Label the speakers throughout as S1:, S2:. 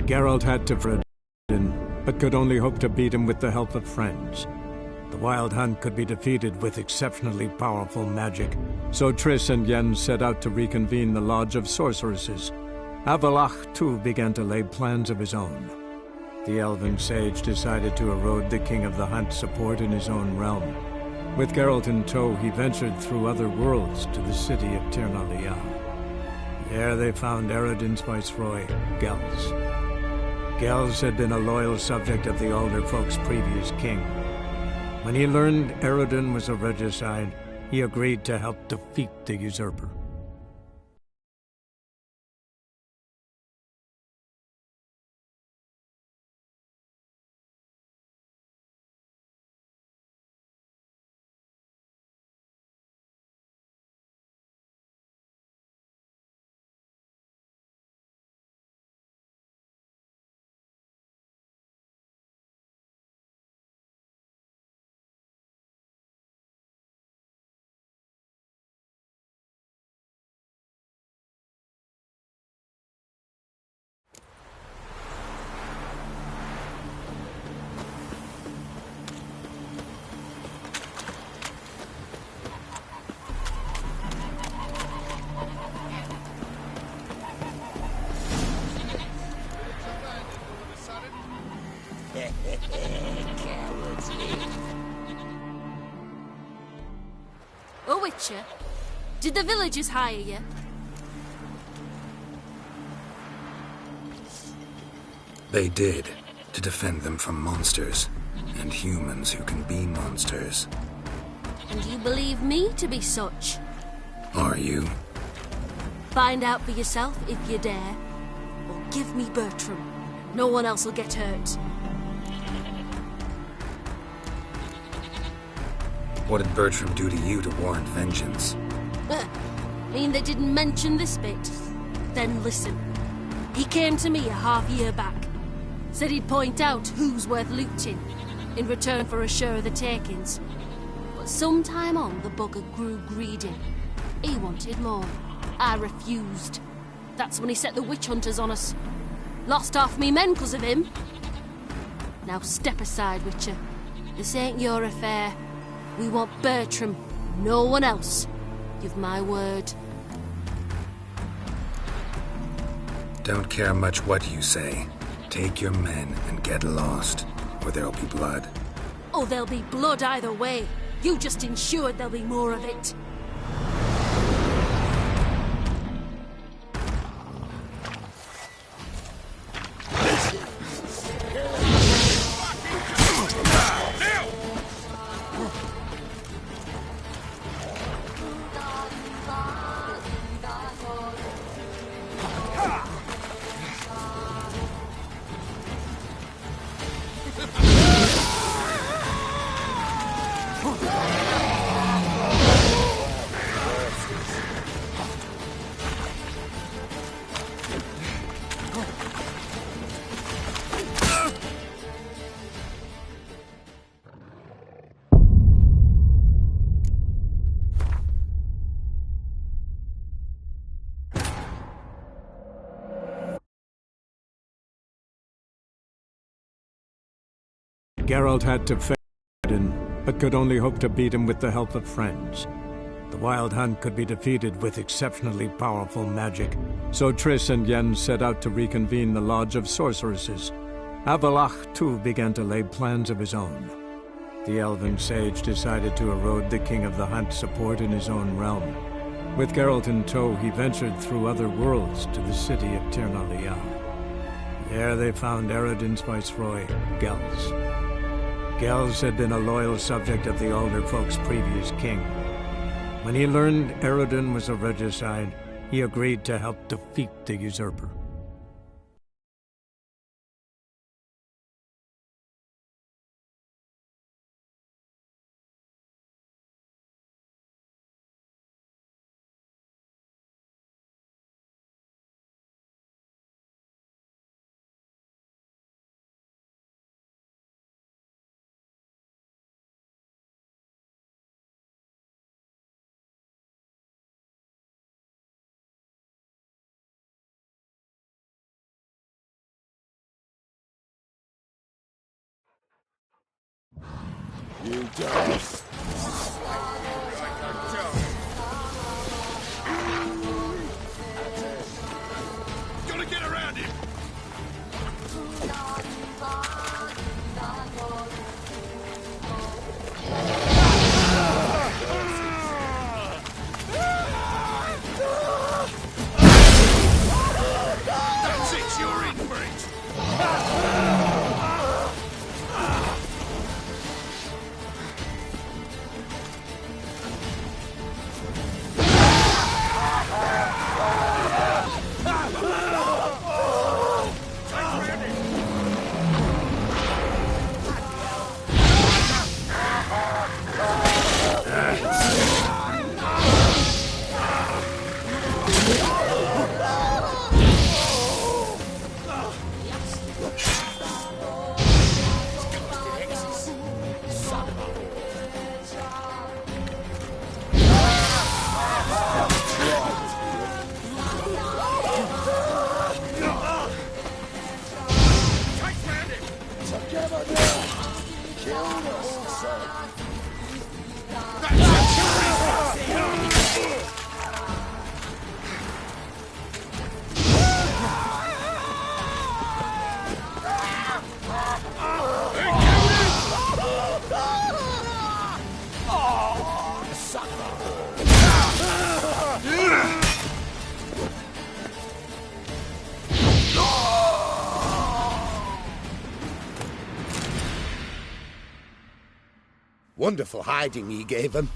S1: Geralt had to fight Eredin, but could only hope to beat him with the help of friends. The Wild Hunt could be defeated with exceptionally powerful magic, so Triss and Yen set out to reconvene the Lodge of Sorceresses. Avallac'h, too, began to lay plans of his own. The elven sage decided to erode the King of the Hunt's support in his own realm. With Geralt in tow, he ventured through other worlds to the city of Tir na There they found Eredin's viceroy, Gels. Gels had been a loyal subject of the Alderfolk's previous king. When he learned Eredin was a regicide, he agreed to help defeat the usurper.
S2: Oh, Witcher, did the villagers hire you?
S3: They did, to defend them from monsters, and humans who can be monsters.
S2: And you believe me to be such?
S3: Are you?
S2: Find out for yourself if you dare, or give me Bertram. No one else will get hurt.
S3: What did Bertram do to you to warrant vengeance?
S2: Mean they didn't mention this bit? Then listen. He came to me a half-year back. Said he'd point out who's worth looting, in return for a share of the takings. But sometime on, the bugger grew greedy. He wanted more. I refused. That's when he set the witch hunters on us. Lost half me men 'cause of him. Now step aside, Witcher. This ain't your affair. We want Bertram, no one else. Give my word.
S3: Don't care much what you say. Take your men and get lost, or there'll be blood.
S2: Oh, there'll be blood either way. You just ensured there'll be more of it.
S1: Geralt had to fight Eredin, but could only hope to beat him with the help of friends. The Wild Hunt could be defeated with exceptionally powerful magic, so Triss and Yen set out to reconvene the Lodge of Sorceresses. Avallac'h, too, began to lay plans of his own. The elven sage decided to erode the King of the Hunt's support in his own realm. With Geralt in tow, he ventured through other worlds to the city of Tir na There they found Eredin's viceroy, Gels. Gels had been a loyal subject of the Alderfolk's previous king. When he learned Eredin was a regicide, he agreed to help defeat the usurper.
S4: You dog.
S5: Gotta get around him! That's it, you're in for it!
S4: Wonderful hiding you gave him.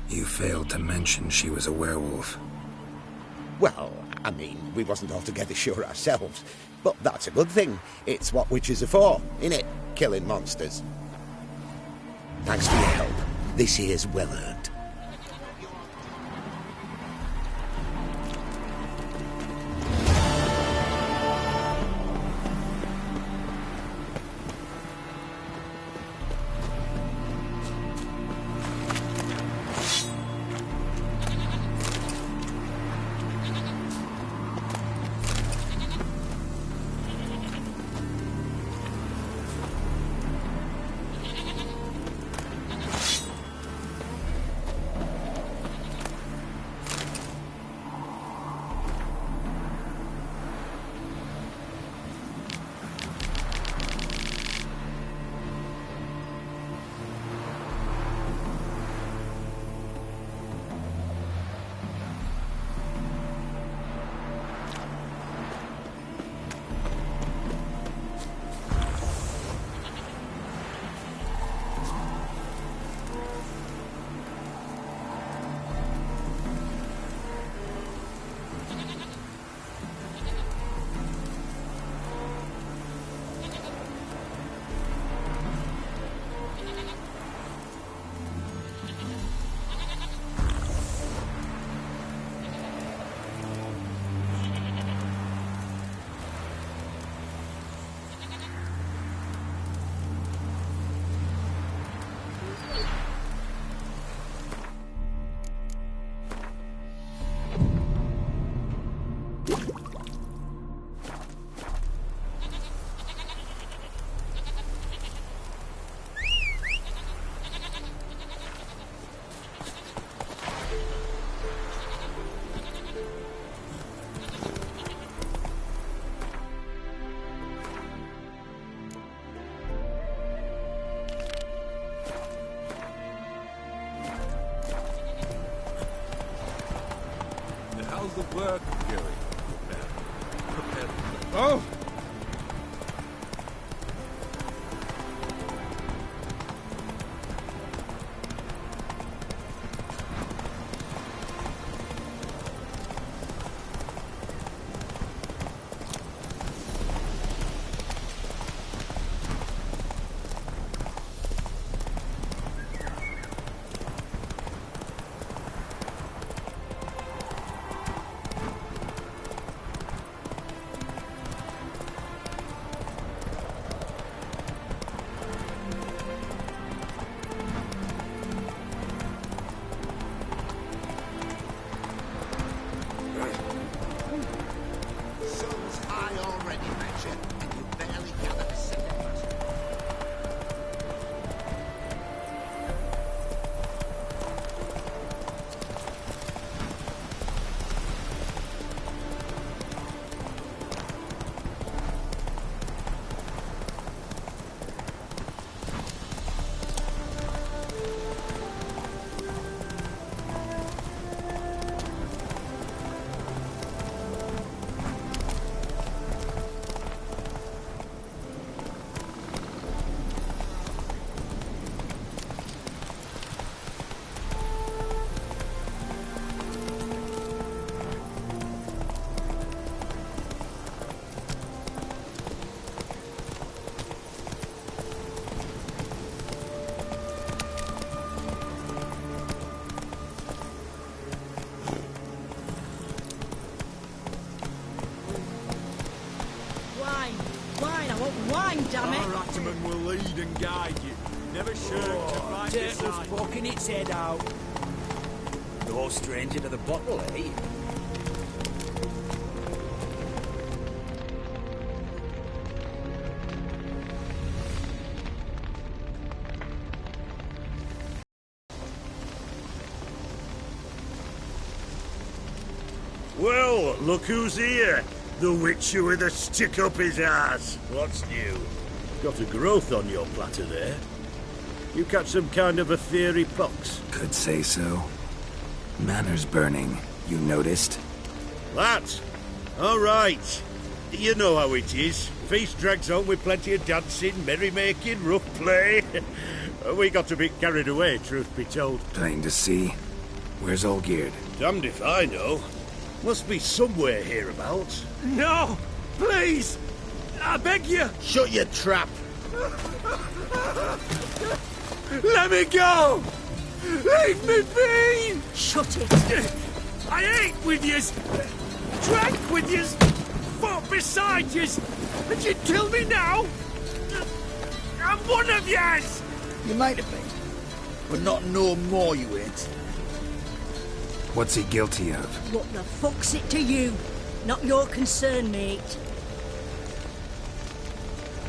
S3: You failed to mention she was a werewolf.
S4: Well, I mean, we wasn't altogether sure ourselves. But that's a good thing. It's what witches are for, innit? Killing monsters. Thanks for your help. This here's well earned.
S5: How's the work going?
S1: Oh!
S6: damn it.
S5: Our Ratterman will lead and guide you. Never sure to find this
S7: Turtle's poking its head out. No stranger to the bottle, eh?
S8: Well, look who's here. The Witcher with a stick up his ass. What's new? Got a growth on your platter there. You catch some kind of a fiery pox?
S3: Could say so. Manor's burning. You noticed?
S8: That? All right. You know how it is. Feast drags on with plenty of dancing, merrymaking, rough play. We got a bit carried away, truth be told.
S3: Plain to see. Where's Olgierd?
S8: Damned if I know. Must be somewhere hereabouts.
S5: No! Please! I beg you!
S4: Shut your trap!
S5: Let me go! Leave me be!
S6: Shut it.
S5: I ate with yous! Drank with yous! Fought beside yous! And you'd kill me now? I'm one of yous!
S7: You might have been, but not no more you ain't.
S3: What's he guilty of?
S6: What the fuck's it to you? Not your concern, mate.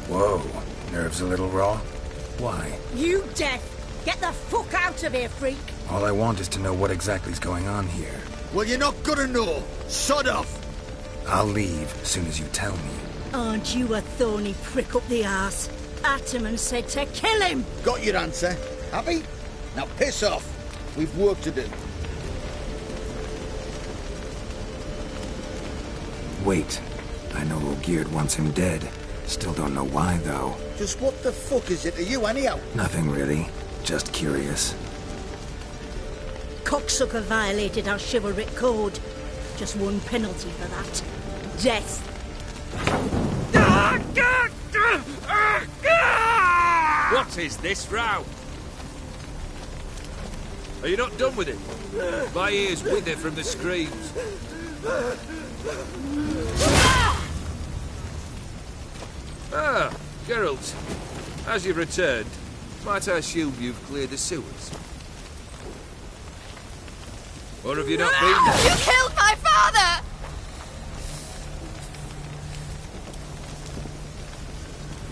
S3: Whoa. Nerves a little raw? Why?
S6: You deaf! Get the fuck out of here, freak!
S3: All I want is to know what exactly's going on here.
S4: Well, you're not gonna know. Sod off!
S3: I'll leave as soon as you tell me.
S6: Aren't you a thorny prick up the arse? Ataman said to kill him!
S4: Got your answer. Happy? Now piss off. We've work to do.
S3: Wait. I know Olgierd wants him dead. Still don't know why, though.
S4: Just what the fuck is it to you, anyhow?
S3: Nothing really. Just curious.
S6: Cocksucker violated our chivalric code. Just one penalty for that. Death.
S5: What is this row? Are you not done with it? My ears wither from the screams. Ah, Geralt. As you've returned, might I assume you've cleared the sewers? Or have you not been there?
S2: You killed my father!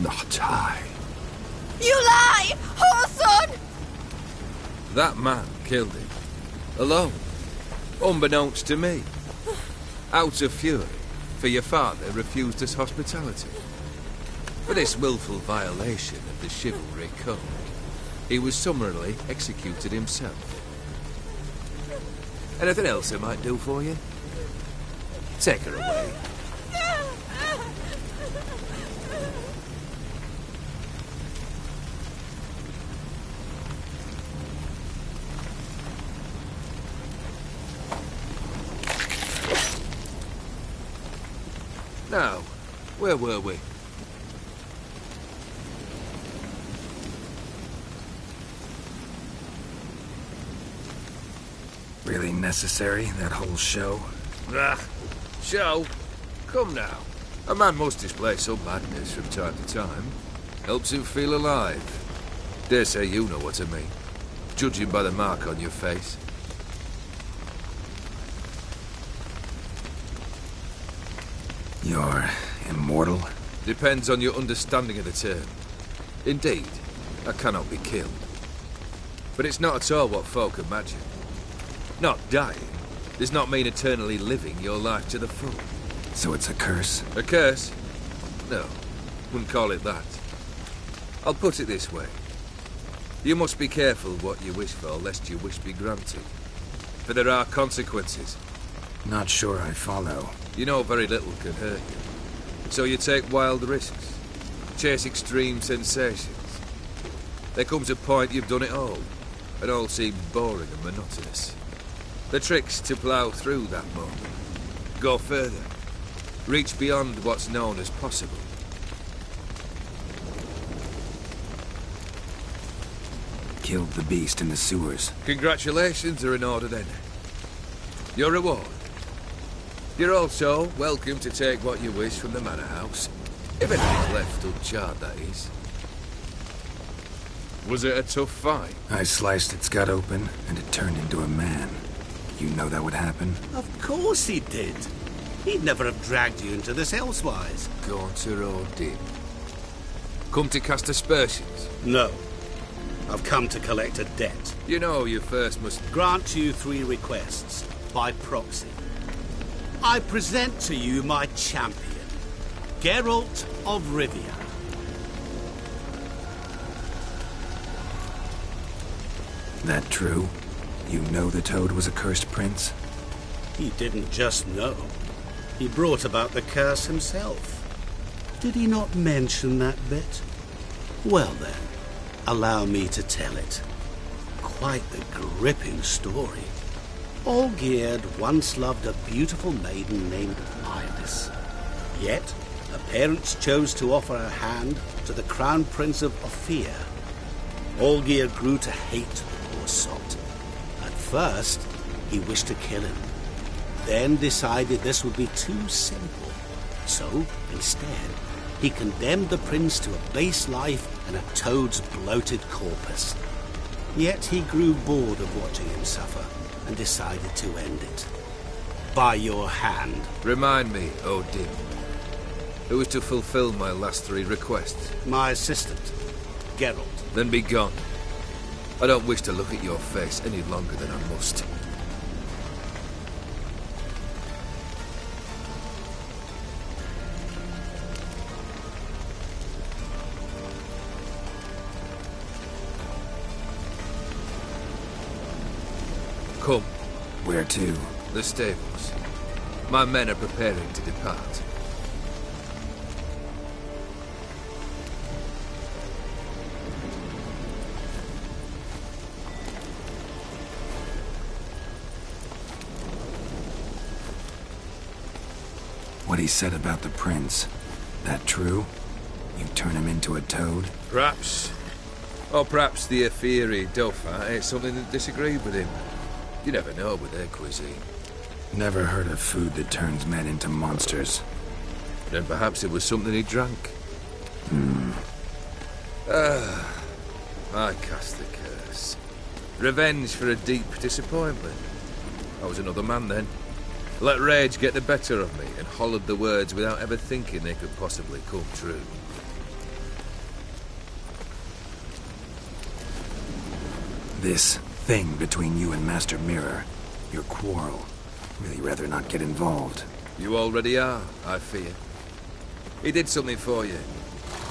S3: Not I.
S2: You lie! Whoreson!
S5: That man killed him. Alone. Unbeknownst to me. Out of fury, for your father refused us hospitality. For this willful violation of the chivalry code, he was summarily executed himself. Anything else I might do for you? Take her away. Now, where were we?
S3: Really necessary, that whole show?
S5: Ah, show? Come now. A man must display some madness from time to time. Helps him feel alive. Dare say you know what I mean. Judging by the mark on your face.
S3: You're immortal?
S5: Depends on your understanding of the term. Indeed, I cannot be killed. But it's not at all what folk imagine. Not dying does not mean eternally living your life to the full.
S3: So it's a curse?
S5: A curse? No, wouldn't call it that. I'll put it this way. You must be careful what you wish for, lest your wish be granted. For there are consequences.
S3: Not sure I follow.
S5: You know very little can hurt you. So you take wild risks. Chase extreme sensations. There comes a point you've done it all, and all seems boring and monotonous. The trick's to plough through that moment. Go further. Reach beyond what's known as possible.
S3: Killed the beast in the sewers.
S5: Congratulations are in order then. Your reward. You're also welcome to take what you wish from the manor house. If anything's left uncharred, that is. Was it a tough fight?
S3: I sliced its gut open, and it turned into a man. You know that would happen?
S9: Of course he did. He'd never have dragged you into this elsewise.
S5: Gaunter or Dim? Come to cast aspersions?
S9: No. I've come to collect a debt.
S5: You know you first must...
S9: Grant you 3 requests, by proxy. I present to you my champion, Geralt of Rivia.
S3: That true? You know the Toad was a cursed prince?
S9: He didn't just know. He brought about the curse himself. Did he not mention that bit? Well then, allow me to tell it. Quite the gripping story. Olgierd once loved a beautiful maiden named Iris. Yet, her parents chose to offer her hand to the Crown Prince of Ophir. Olgierd grew to hate the poor sot. At first, he wished to kill him. Then decided this would be too simple. So, instead, he condemned the prince to a base life in a toad's bloated corpus. Yet he grew bored of watching him suffer and decided to end it. By your hand.
S5: Remind me, Dim. Who was to fulfill my last 3 requests?
S9: My assistant, Geralt.
S5: Then be gone. I don't wish to look at your face any longer than I must. Come.
S3: Where to?
S5: The stables. My men are preparing to depart.
S3: What he said about the prince, that true? You turn him into a toad?
S5: Perhaps. Or perhaps the Ophiri Dauphin ate something that disagreed with him. You never know with their cuisine.
S3: Never heard of food that turns men into monsters.
S5: Then perhaps it was something he drank. I cast the curse. Revenge for a deep disappointment. I was another man then. Let rage get the better of me and hollered the words without ever thinking they could possibly come true.
S3: This thing between you and Master Mirror, your quarrel, really rather not get involved.
S5: You already are, I fear. He did something for you.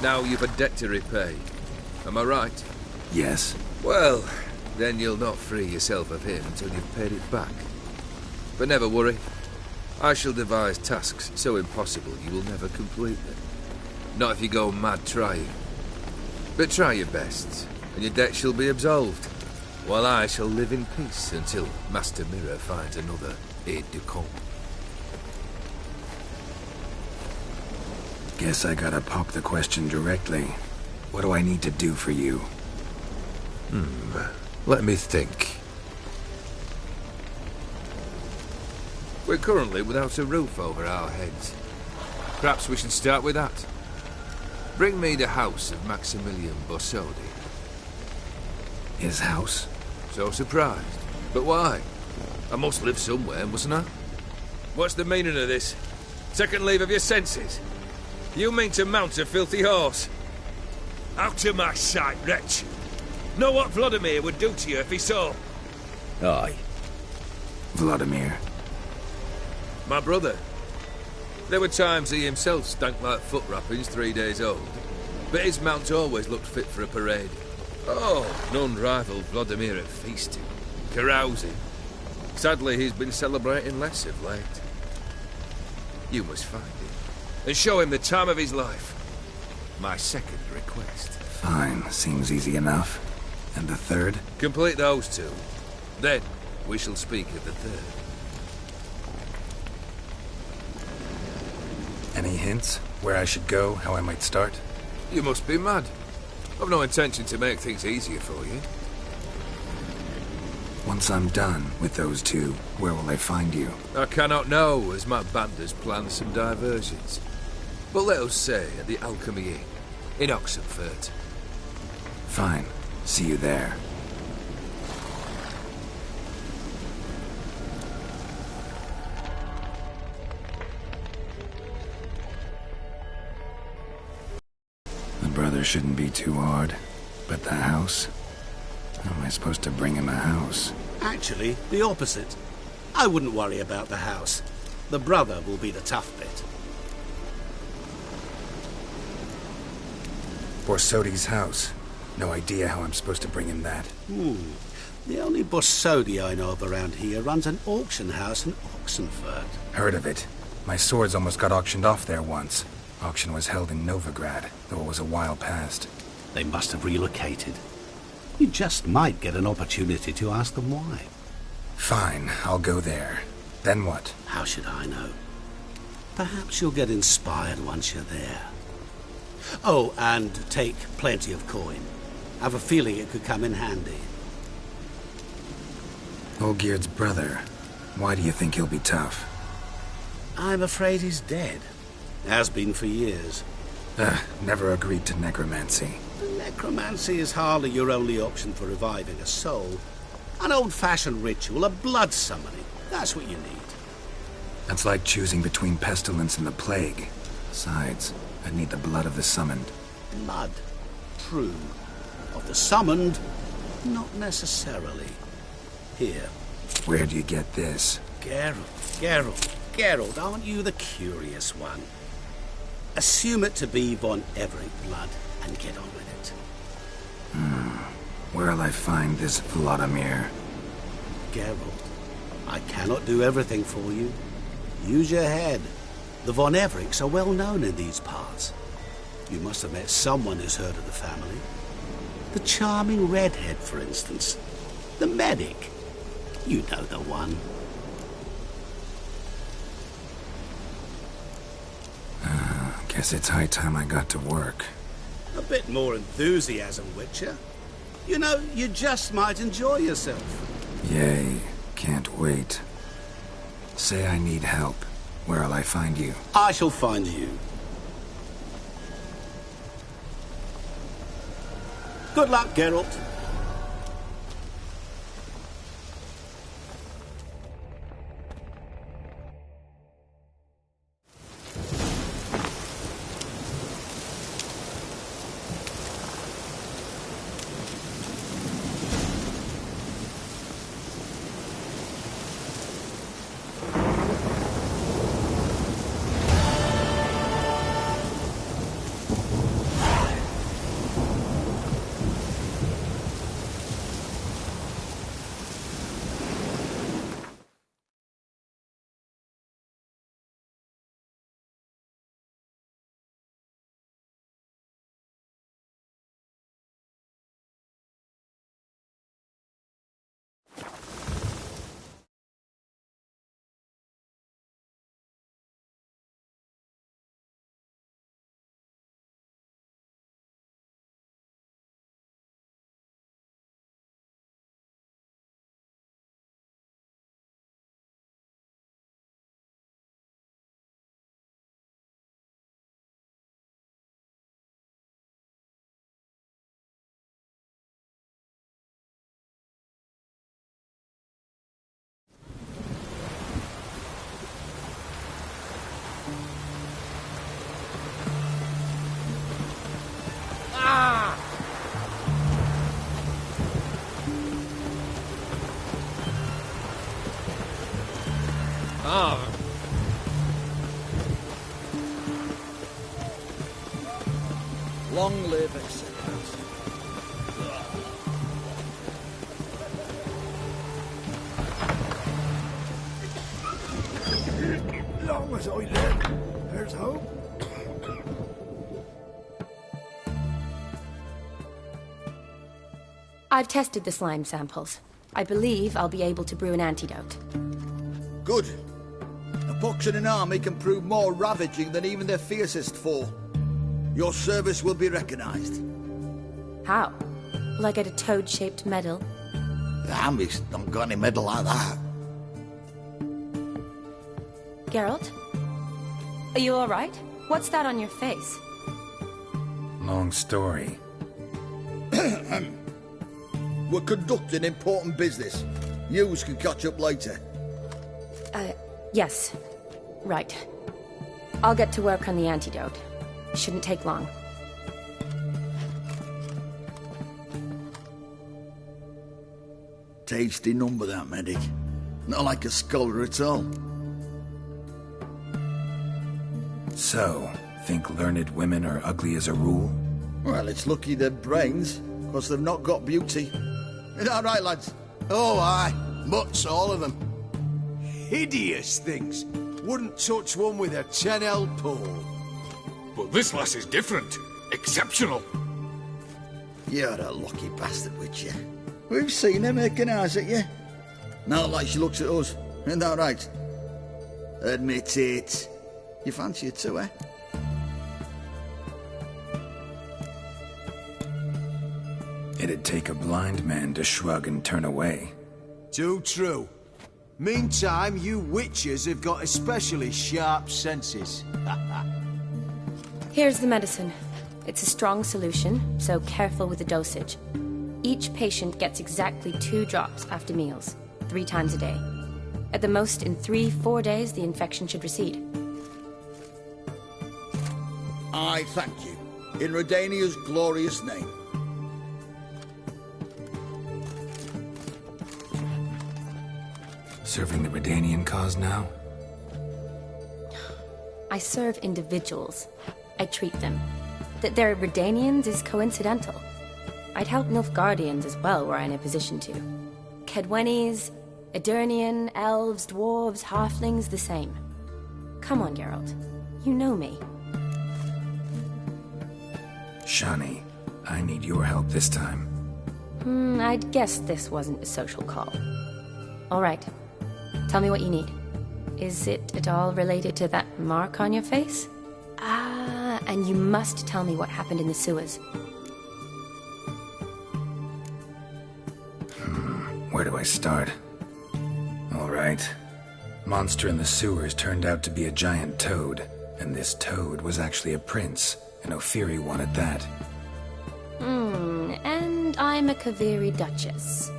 S5: Now you've a debt to repay. Am I right?
S3: Yes.
S5: Well, then you'll not free yourself of him until you've paid it back. But never worry. I shall devise tasks so impossible you will never complete them. Not if you go mad trying. But try your best, and your debt shall be absolved, while I shall live in peace until Master Mirror finds another aide-de-camp.
S3: Guess I gotta pop the question directly. What do I need to do for you?
S5: Let me think. We're currently without a roof over our heads. Perhaps we should start with that. Bring me the house of Maximilian Borsodi.
S3: His house?
S5: So surprised. But why? I must live somewhere, mustn't I? What's the meaning of this? Second leave of your senses? You mean to mount a filthy horse? Out of my sight, wretch! Know what Vladimir would do to you if he saw?
S3: Aye. Vladimir.
S5: My brother. There were times he himself stank like foot wrappings 3 days old, but his mount always looked fit for a parade. Oh, none rivaled Vladimir at feasting, carousing. Sadly, he's been celebrating less of late. You must find him, and show him the time of his life. My second request.
S3: Fine, seems easy enough. And the third?
S5: Complete those 2. Then, we shall speak of the third.
S3: Any hints? Where I should go? How I might start?
S5: You must be mad. I've no intention to make things easier for you.
S3: Once I'm done with those 2, where will I find you?
S5: I cannot know, as my band has planned some diversions. But let us say at the Alchemy Inn, in Oxenfurt.
S3: Fine. See you there. The brother shouldn't be too hard. But the house? How am I supposed to bring him a house?
S9: Actually, the opposite. I wouldn't worry about the house. The brother will be the tough bit.
S3: Borsodi's house. No idea how I'm supposed to bring him that.
S9: The only Borsodi I know of around here runs an auction house in Oxenfurt.
S3: Heard of it. My swords almost got auctioned off there once. Auction was held in Novigrad, though it was a while past.
S9: They must have relocated. You just might get an opportunity to ask them why.
S3: Fine, I'll go there. Then what?
S9: How should I know? Perhaps you'll get inspired once you're there. Oh, and take plenty of coin. I have a feeling it could come in handy.
S3: Olgierd's brother. Why do you think he'll be tough?
S9: I'm afraid he's dead. Has been for years.
S3: Never agreed to necromancy.
S9: Necromancy is hardly your only option for reviving a soul. An old-fashioned ritual, a blood summoning. That's what you need.
S3: That's like choosing between pestilence and the plague. Besides, I'd need the blood of the summoned.
S9: Blood. True. Of the summoned, not necessarily. Here.
S3: Where do you get this?
S9: Geralt, aren't you the curious one? Assume it to be von Everett blood and get on with it.
S3: Where'll I find this Vladimir?
S9: Geralt, I cannot do everything for you. Use your head. The von Evericks are well known in these parts. You must have met someone who's heard of the family. The charming redhead, for instance. The medic. You know the one.
S3: Guess it's high time I got to work.
S9: A bit more enthusiasm, Witcher. You know, you just might enjoy yourself.
S3: Yay. Can't wait. Say I need help. Where'll I find you?
S9: I shall find you. Good luck, Geralt.
S7: Long live acceptance.
S8: Long as I live, there's hope.
S10: I've tested the slime samples. I believe I'll be able to brew an antidote.
S11: Good. A pox in an army can prove more ravaging than even their fiercest foe. Your service will be recognized.
S10: How? Will I get a toad-shaped medal?
S11: The army's not got any medal like that.
S10: Geralt? Are you all right? What's that on your face?
S3: Long story.
S11: We're conducting important business. Yous can catch up later.
S10: Yes. Right. I'll get to work on the antidote. Shouldn't take long.
S11: Tasty number, that medic. Not like a scholar at all.
S3: So, think learned women are ugly as a rule?
S11: Well, it's lucky they're brains, because they've not got beauty. Is that right, lads?
S12: Oh, aye. Mutts, all of them. Hideous things. Wouldn't touch one with a 10L pole.
S13: But this lass is different. Exceptional.
S11: You're a lucky bastard, witch you. We've seen her making eyes at you. Not like she looks at us. Isn't that right? Admit it. You fancy her too, eh?
S3: It'd take a blind man to shrug and turn away.
S12: Too true. Meantime, you witches have got especially sharp senses.
S10: Here's the medicine. It's a strong solution, so careful with the dosage. Each patient gets exactly 2 drops after meals, 3 times a day. At the most, in 3-4 days, the infection should recede.
S11: I thank you. In Redania's glorious name.
S3: Serving the Redanian cause now?
S10: I serve individuals. I treat them. That they're Redanians is coincidental. I'd help Nilfgaardians as well were I in a position to. Kedwenis, Edirnian, elves, dwarves, halflings, the same. Come on, Geralt. You know me.
S3: Shani, I need your help this time.
S10: I'd guess this wasn't a social call. All right. Tell me what you need. Is it at all related to that mark on your face? Ah, and you must tell me what happened in the sewers.
S3: Where do I start? All right. Monster in the sewers turned out to be a giant toad, and this toad was actually a prince, and Ophiri wanted that.
S10: And I'm a Kaviri Duchess.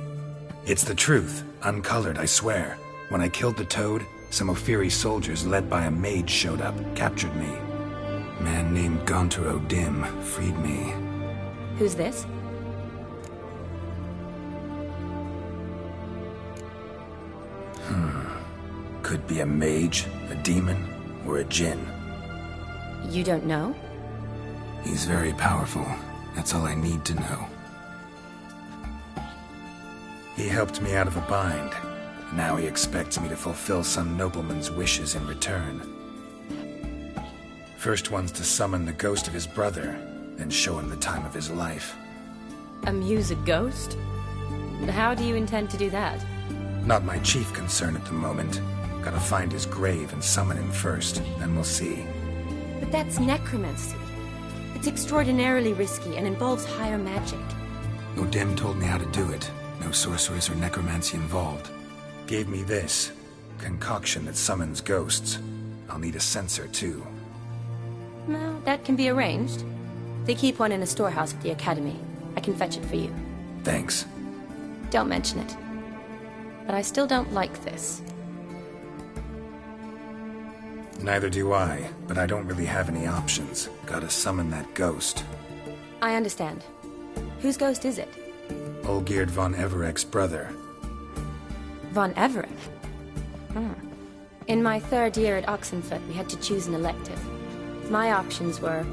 S3: It's the truth, uncolored, I swear. When I killed the toad, some Ophiri soldiers led by a mage showed up, captured me. A man named Gaunter O'Dim freed me.
S10: Who's this?
S3: Could be a mage, a demon, or a djinn.
S10: You don't know?
S3: He's very powerful. That's all I need to know. He helped me out of a bind. Now he expects me to fulfill some nobleman's wishes in return. First one's to summon the ghost of his brother, then show him the time of his life.
S10: Amuse a ghost? How do you intend to do that?
S3: Not my chief concern at the moment. Gotta find his grave and summon him first, then we'll see.
S10: But that's necromancy. It's extraordinarily risky and involves higher magic.
S3: O'Dim told me how to do it. No sorceress or necromancy involved. Gave me this concoction that summons ghosts. I'll need a censer, too.
S10: Well, that can be arranged. They keep one in a storehouse at the academy. I can fetch it for you.
S3: Thanks.
S10: Don't mention it. But I still don't like this.
S3: Neither do I, but I don't really have any options. Gotta summon that ghost.
S10: I understand. Whose ghost is it?
S3: Olgierd von Everek's brother.
S10: Von Everek? In my 3rd year at Oxenfurt, we had to choose an elective. My options were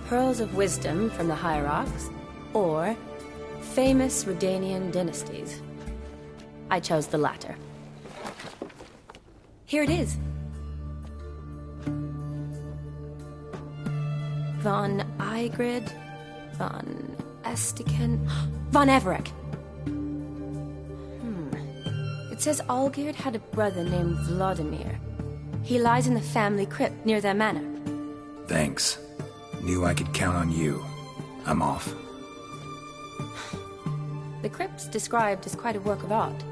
S10: Pearls of Wisdom from the Hierarchs, or Famous Redanian Dynasties. I chose the latter. Here it is. Von Igrid, Von Estiken, Von Everek. It says Olgierd had a brother named Vladimir. He lies in the family crypt near their manor.
S3: Thanks. Knew I could count on you. I'm off.
S10: The crypt's described as quite a work of art.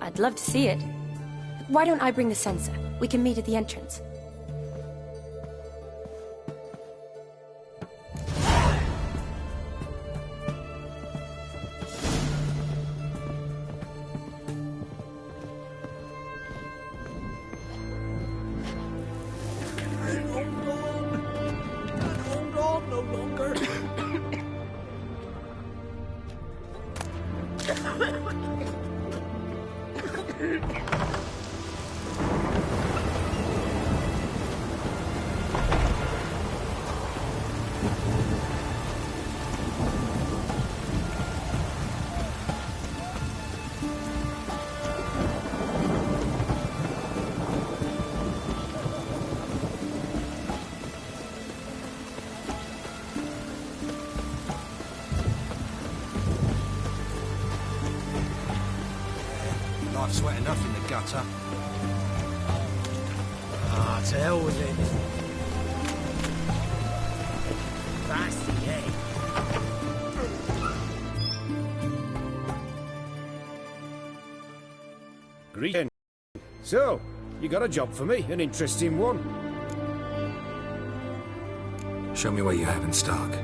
S10: I'd love to see it. Why don't I bring the censer? We can meet at the entrance.
S14: I've sweat enough in the gutter.
S7: Ah, to hell with it. That's the egg.
S15: Greeting. So, you got a job for me, an interesting one.
S3: Show me what you have in stock.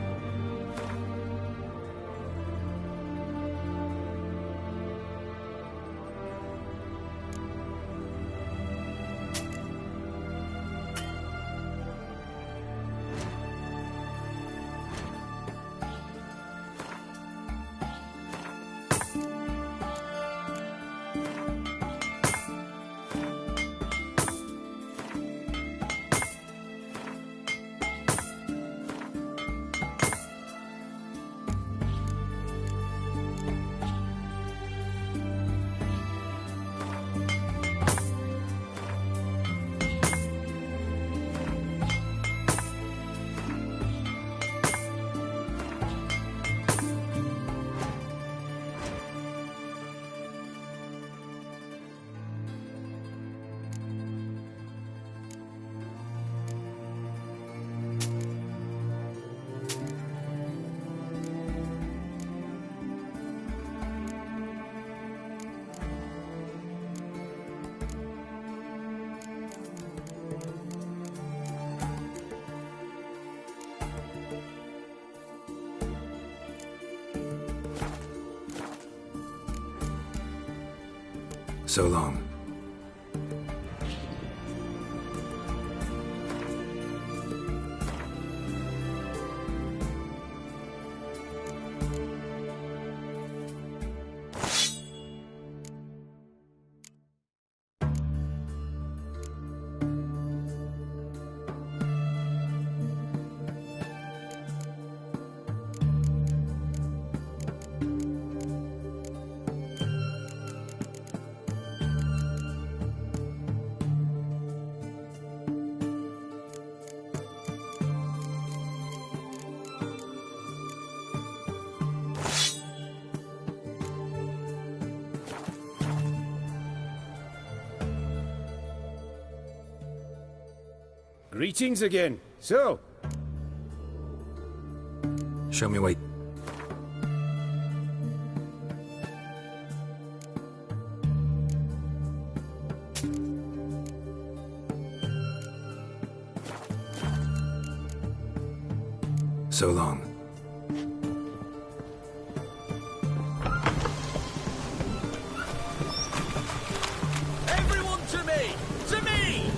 S3: So long.
S15: Greetings again. So,
S3: show me what... So long.
S7: Everyone to me! To me!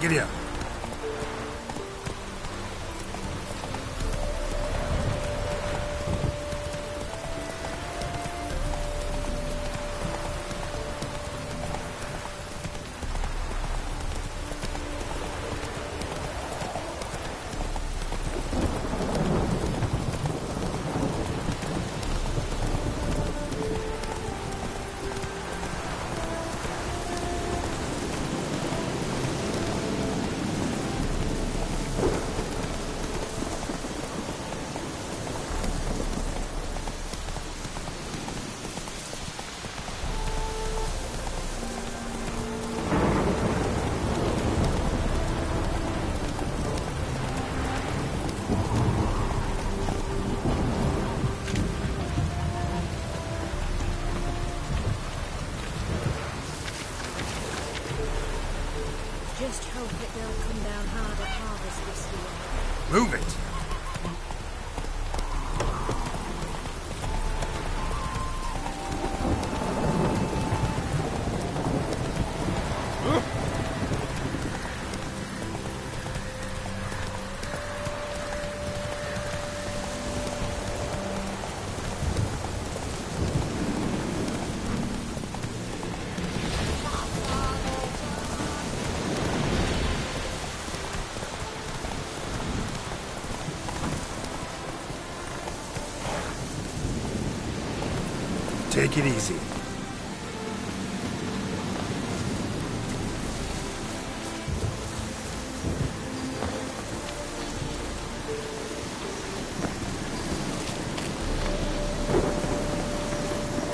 S3: Giddy up.
S6: Just hope it don't come down hard at harvest this year.
S3: Move it! Take it easy.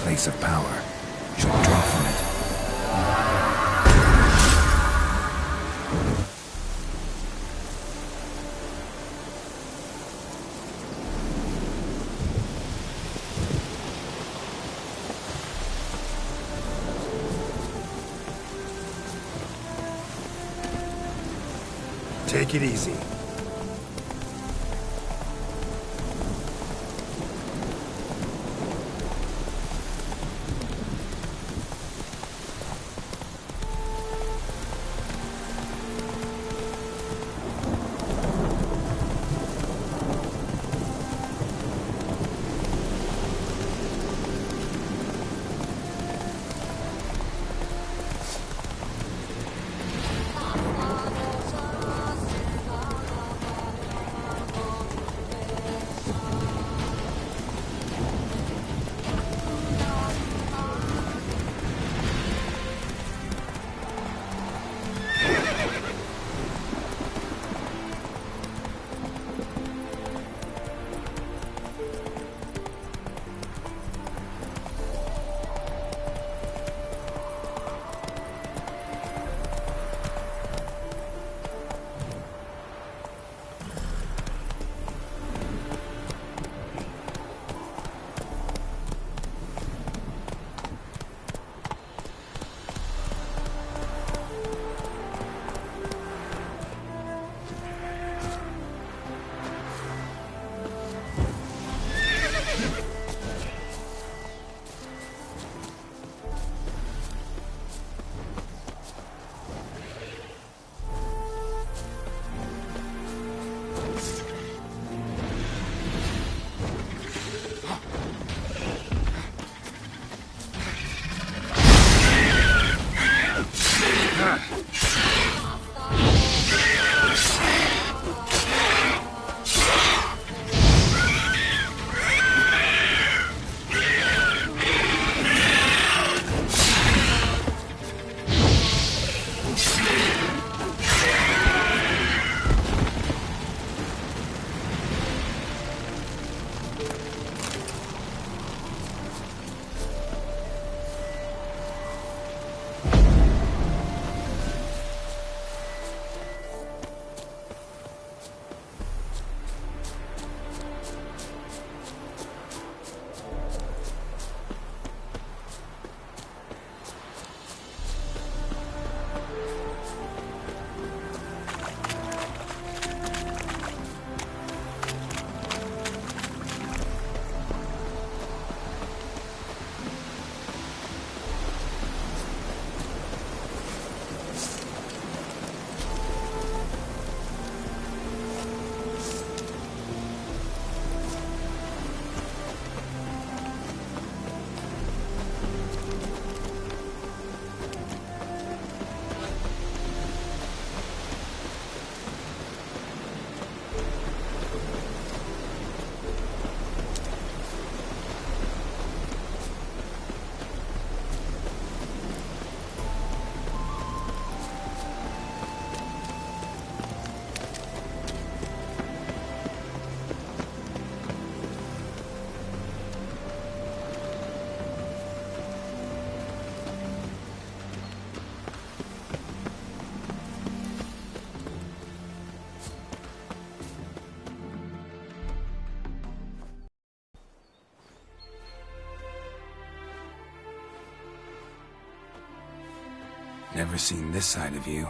S3: Place of power. Should draw from it. Take it easy. Never seen this side of you.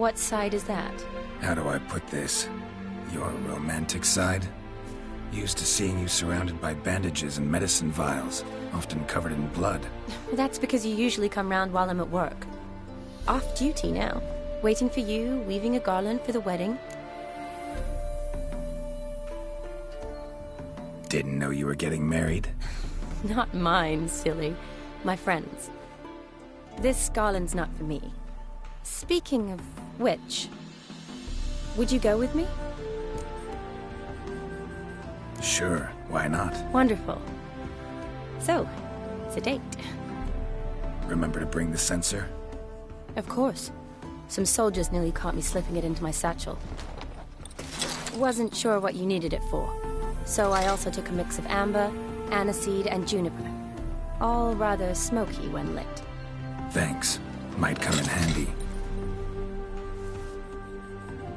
S10: What side is that?
S3: How do I put this? Your romantic side? Used to seeing you surrounded by bandages and medicine vials, often covered in blood.
S10: That's because you usually come round while I'm at work. Off duty now. Waiting for you, weaving a garland for the wedding.
S3: Didn't know you were getting married?
S10: Not mine, silly. My friends. This garland's not for me. Speaking of which, would you go with me?
S3: Sure, why not?
S10: Wonderful. So, it's a date.
S3: Remember to bring the sensor?
S10: Of course. Some soldiers nearly caught me slipping it into my satchel. Wasn't sure what you needed it for, so I also took a mix of amber, aniseed, and juniper. All rather smoky when lit.
S3: Thanks. Might come in handy.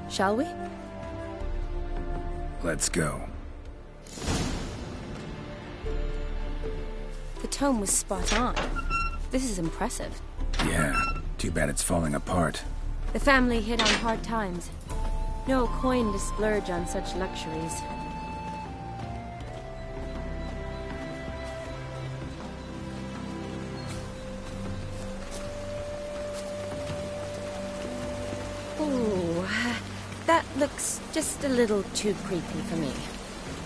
S10: Shall we?
S3: Let's go.
S10: The tome was spot on. This is impressive.
S3: Yeah, too bad it's falling apart.
S10: The family hit on hard times. No coin to splurge on such luxuries. Ooh, that looks just a little too creepy for me.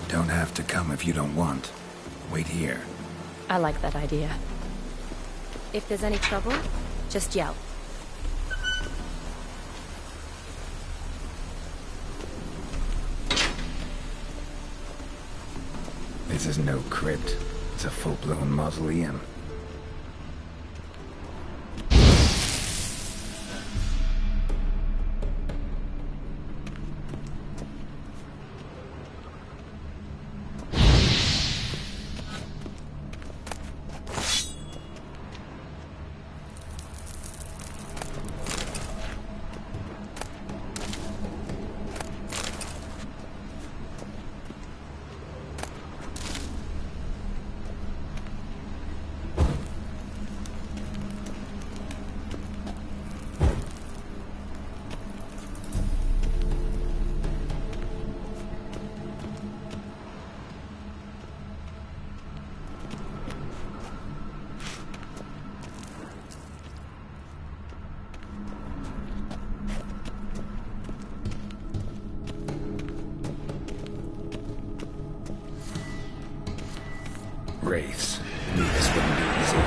S3: Don't have to come if you don't want. Wait here.
S10: I like that idea. If there's any trouble, just yell.
S3: This is no crypt. It's a full-blown mausoleum. Wraiths. Knew this wouldn't be easy.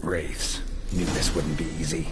S3: Wraiths. Knew this wouldn't be easy.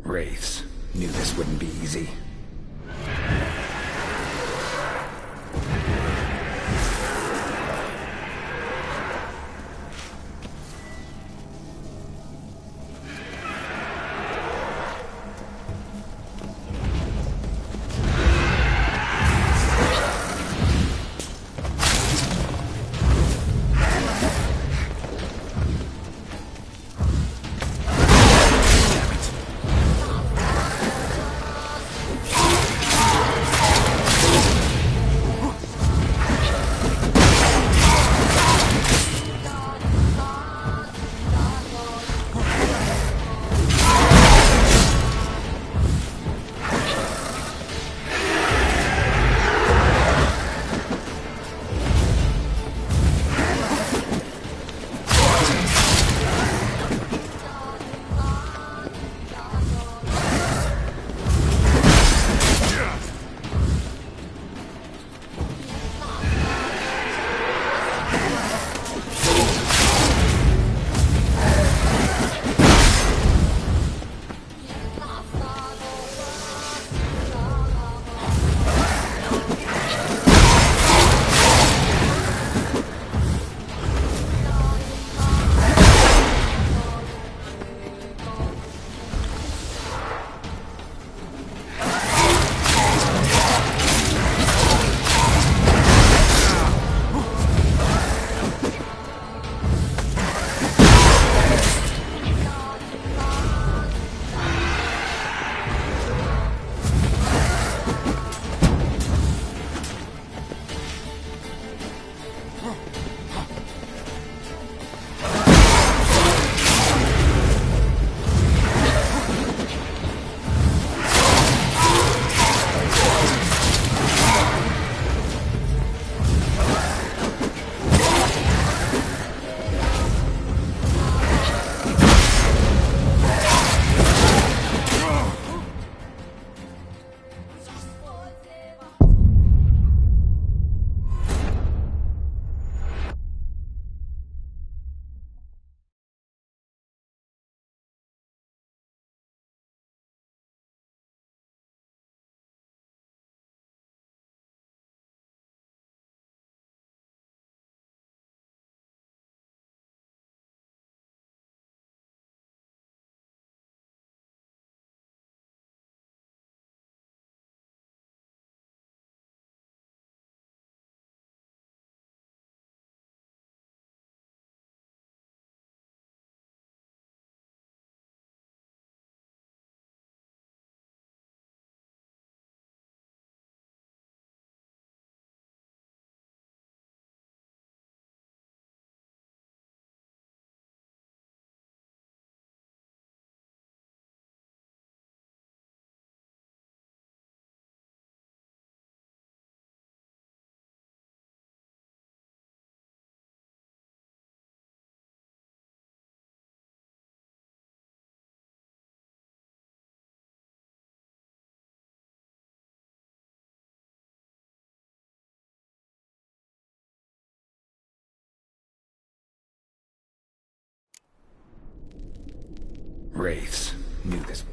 S3: Wraiths. Knew this wouldn't be easy. Wraiths. Knew this.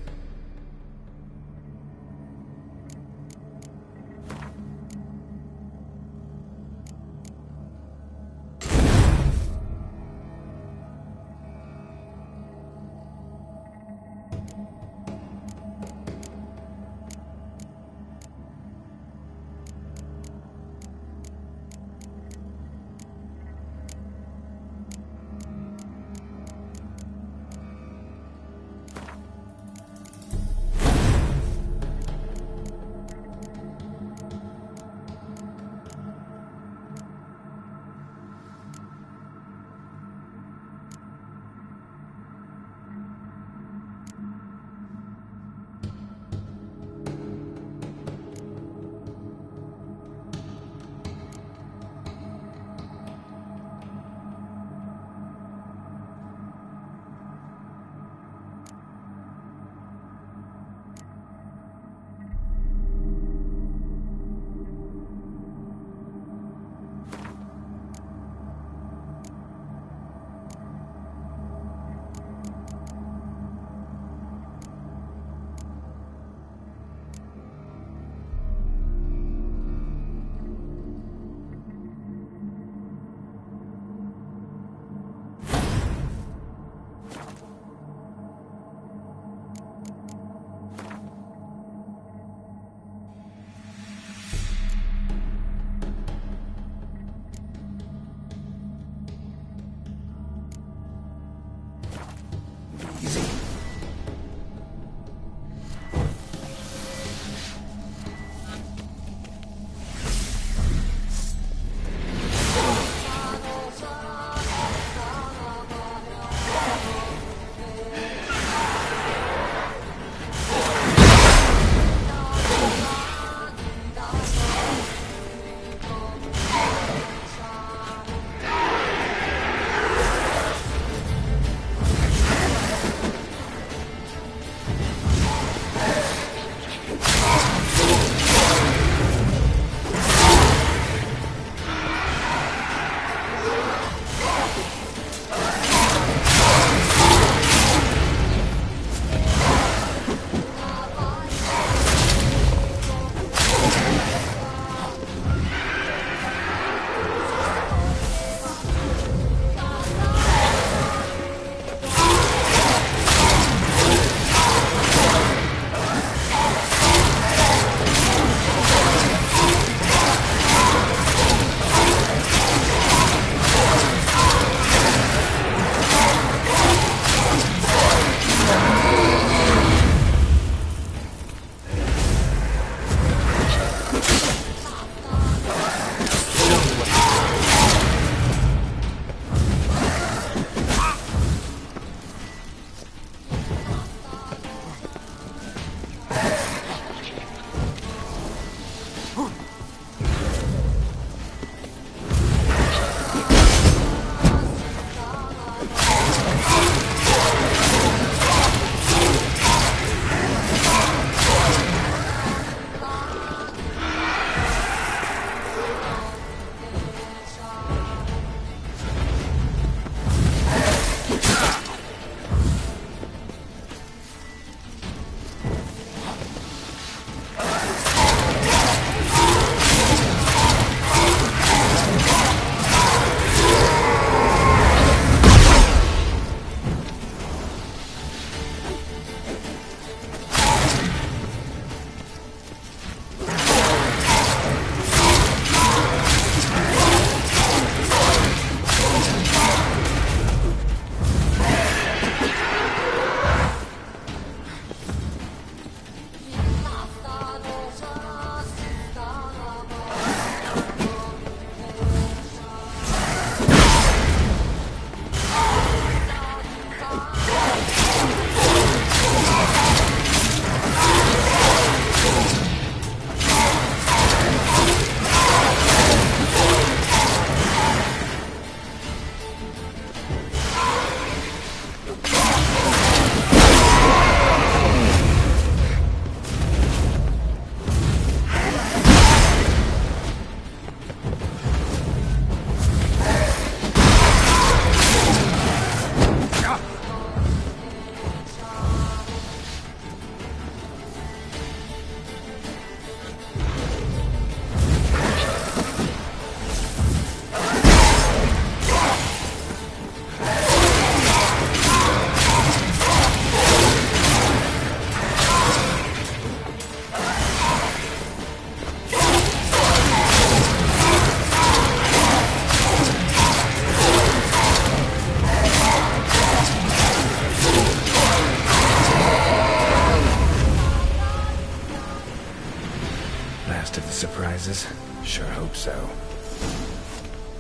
S3: Last of the surprises? Sure hope so.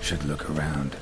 S3: Should look around.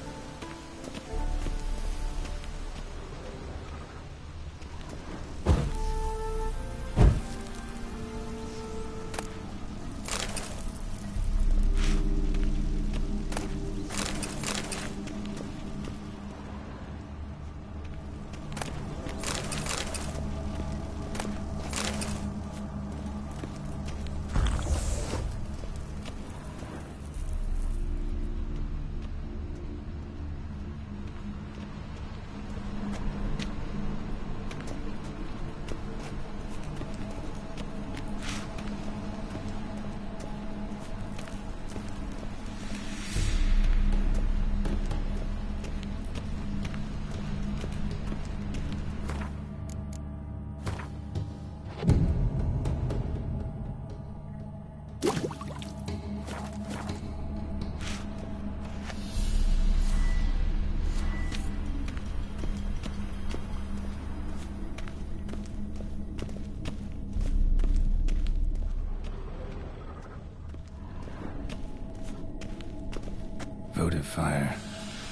S3: Votive fire.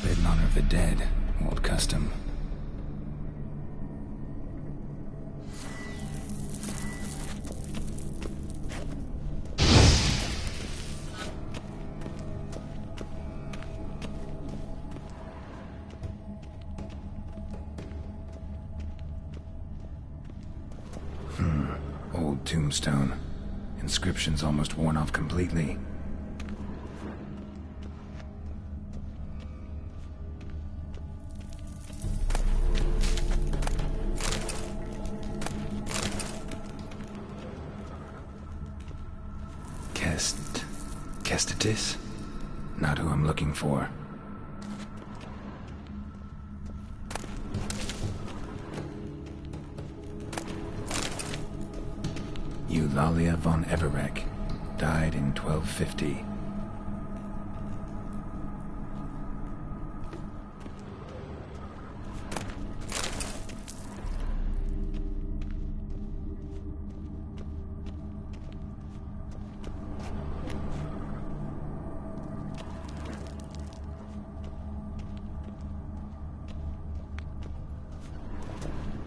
S3: Lit in honor of the dead. Old custom. Old tombstone. Inscription's almost worn off completely. Kestitis? Not who I'm looking for. Eulalia von Everek. Died in 1250.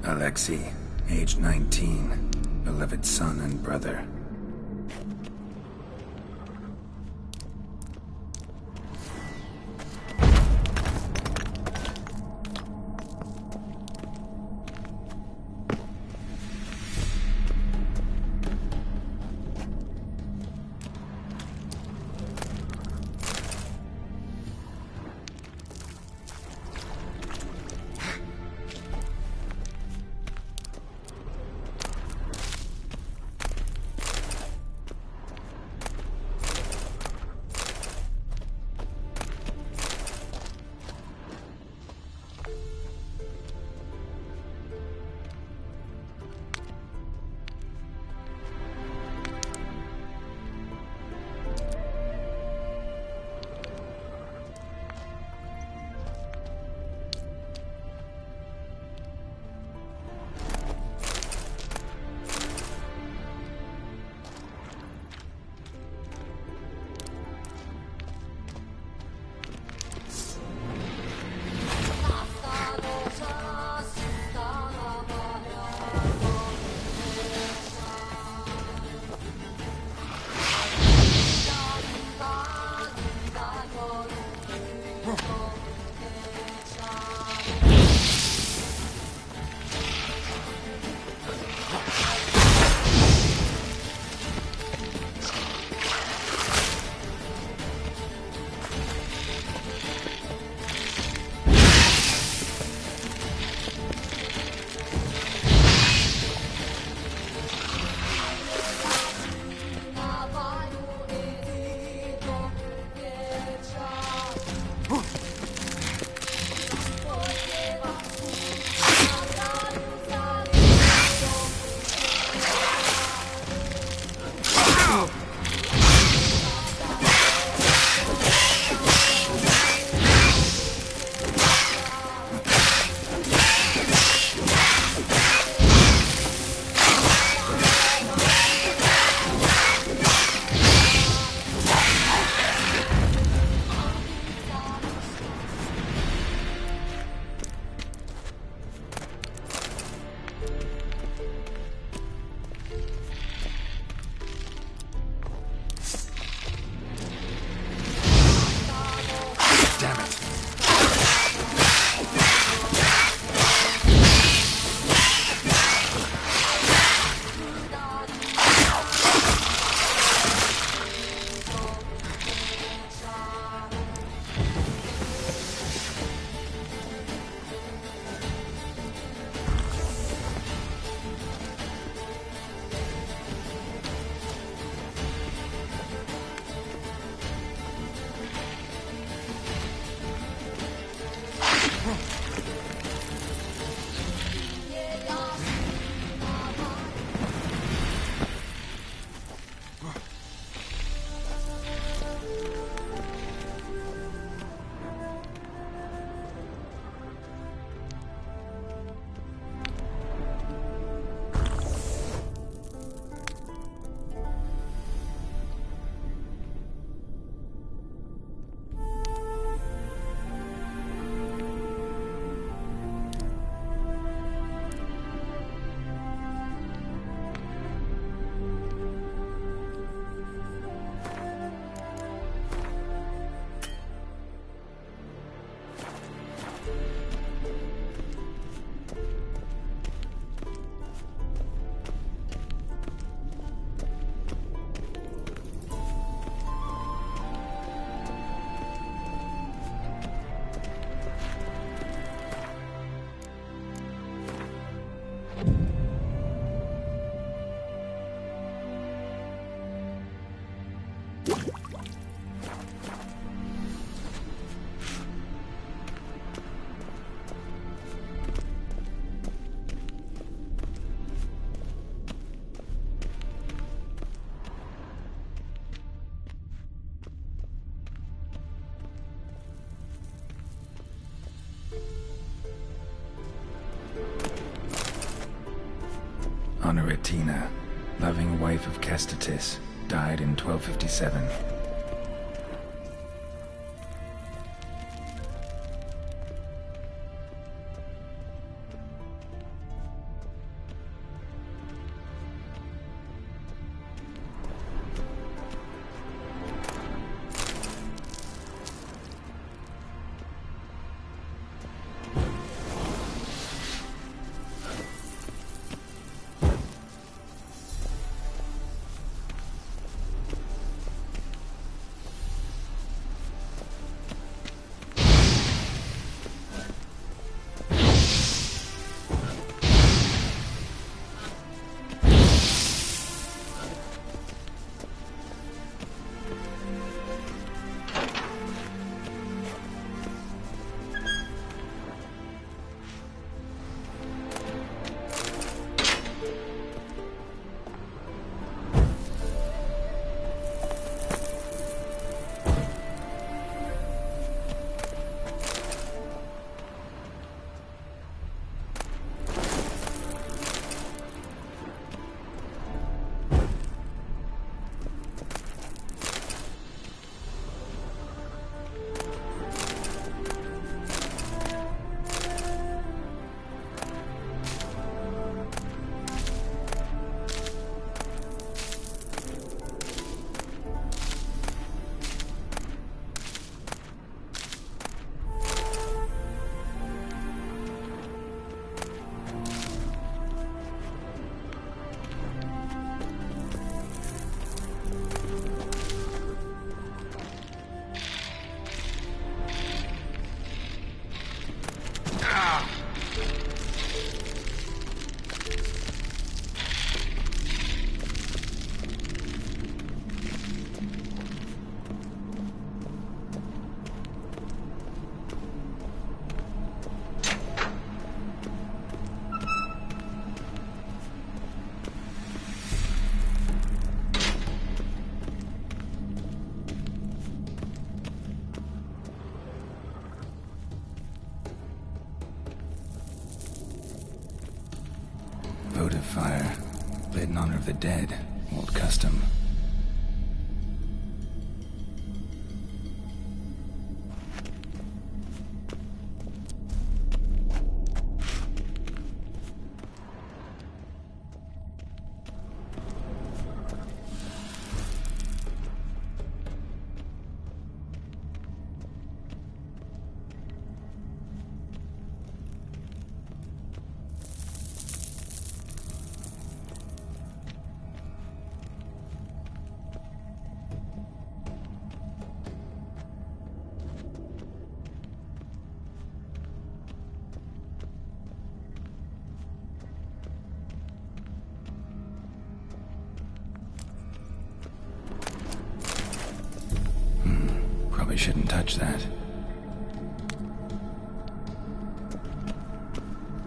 S3: Alexei, age 19, beloved son and brother. Honoratina, loving wife of Kestatis, died in 1257. Votive fire, lit in honor of the dead, old custom. Probably shouldn't touch that.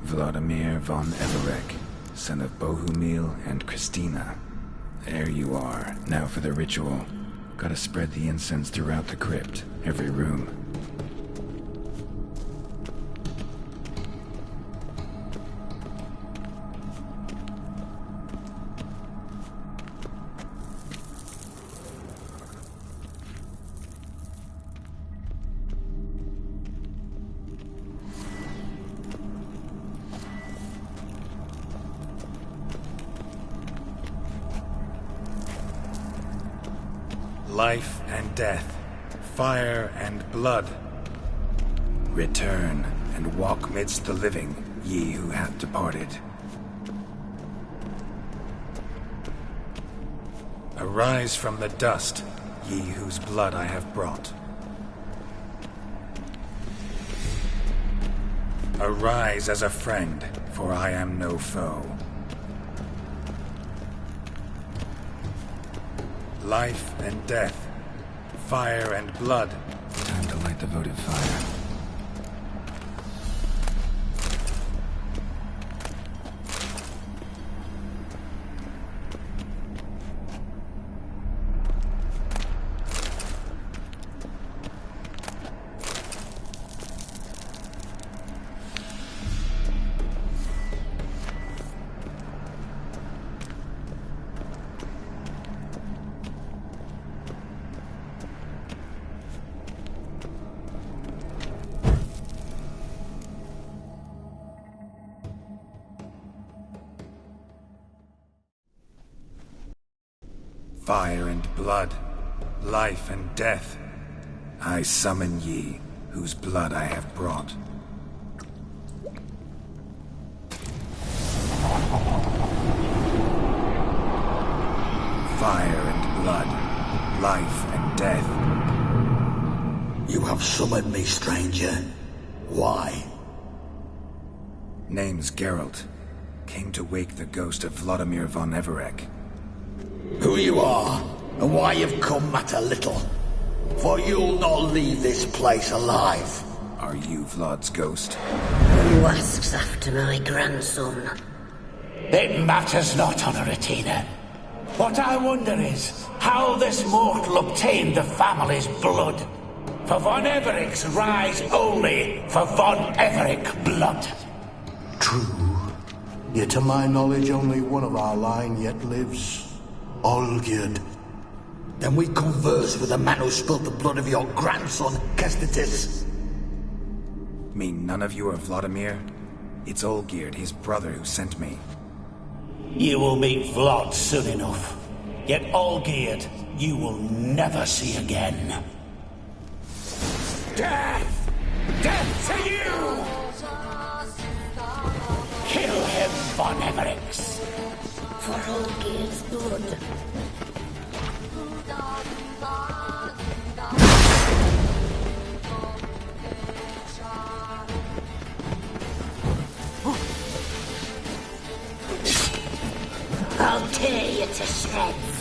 S3: Vladimir von Everek, son of Bohumil and Christina. There you are. Now for the ritual. Gotta spread the incense throughout the crypt, every room. Life and death, fire and blood. Return and walk midst the living, ye who have departed. Arise from the dust, ye whose blood I have brought. Arise as a friend, for I am no foe. life and death, fire and blood. Time to light the votive fire. Fire and blood, life and death. I summon ye, whose blood I have brought. Fire and blood, life and death.
S11: You have summoned me, stranger. Why?
S3: Name's Geralt. Came to wake the ghost of Vladimir von Everec.
S11: Who you are, and why you've come matter little. For you'll not leave this place alive.
S3: Are you Vlad's ghost?
S14: Who asks after my grandson?
S16: It matters not, Honoratina. What I wonder is how this mortal obtained the family's blood. For von Everec's rise only for von Everec blood.
S17: True. Yet to my knowledge only one of our line yet lives. Olgierd.
S11: Then we converse with the man who spilled the blood of your grandson, Kestitis.
S3: Mean none of you are Vladimir? It's Olgierd, his brother, who sent me.
S16: You will meet Vlad soon enough. Yet Olgierd, you will never see again. Death! Death to you! Kill him, von Everec.
S14: For Olgierd's blood. I'll tear you to shreds.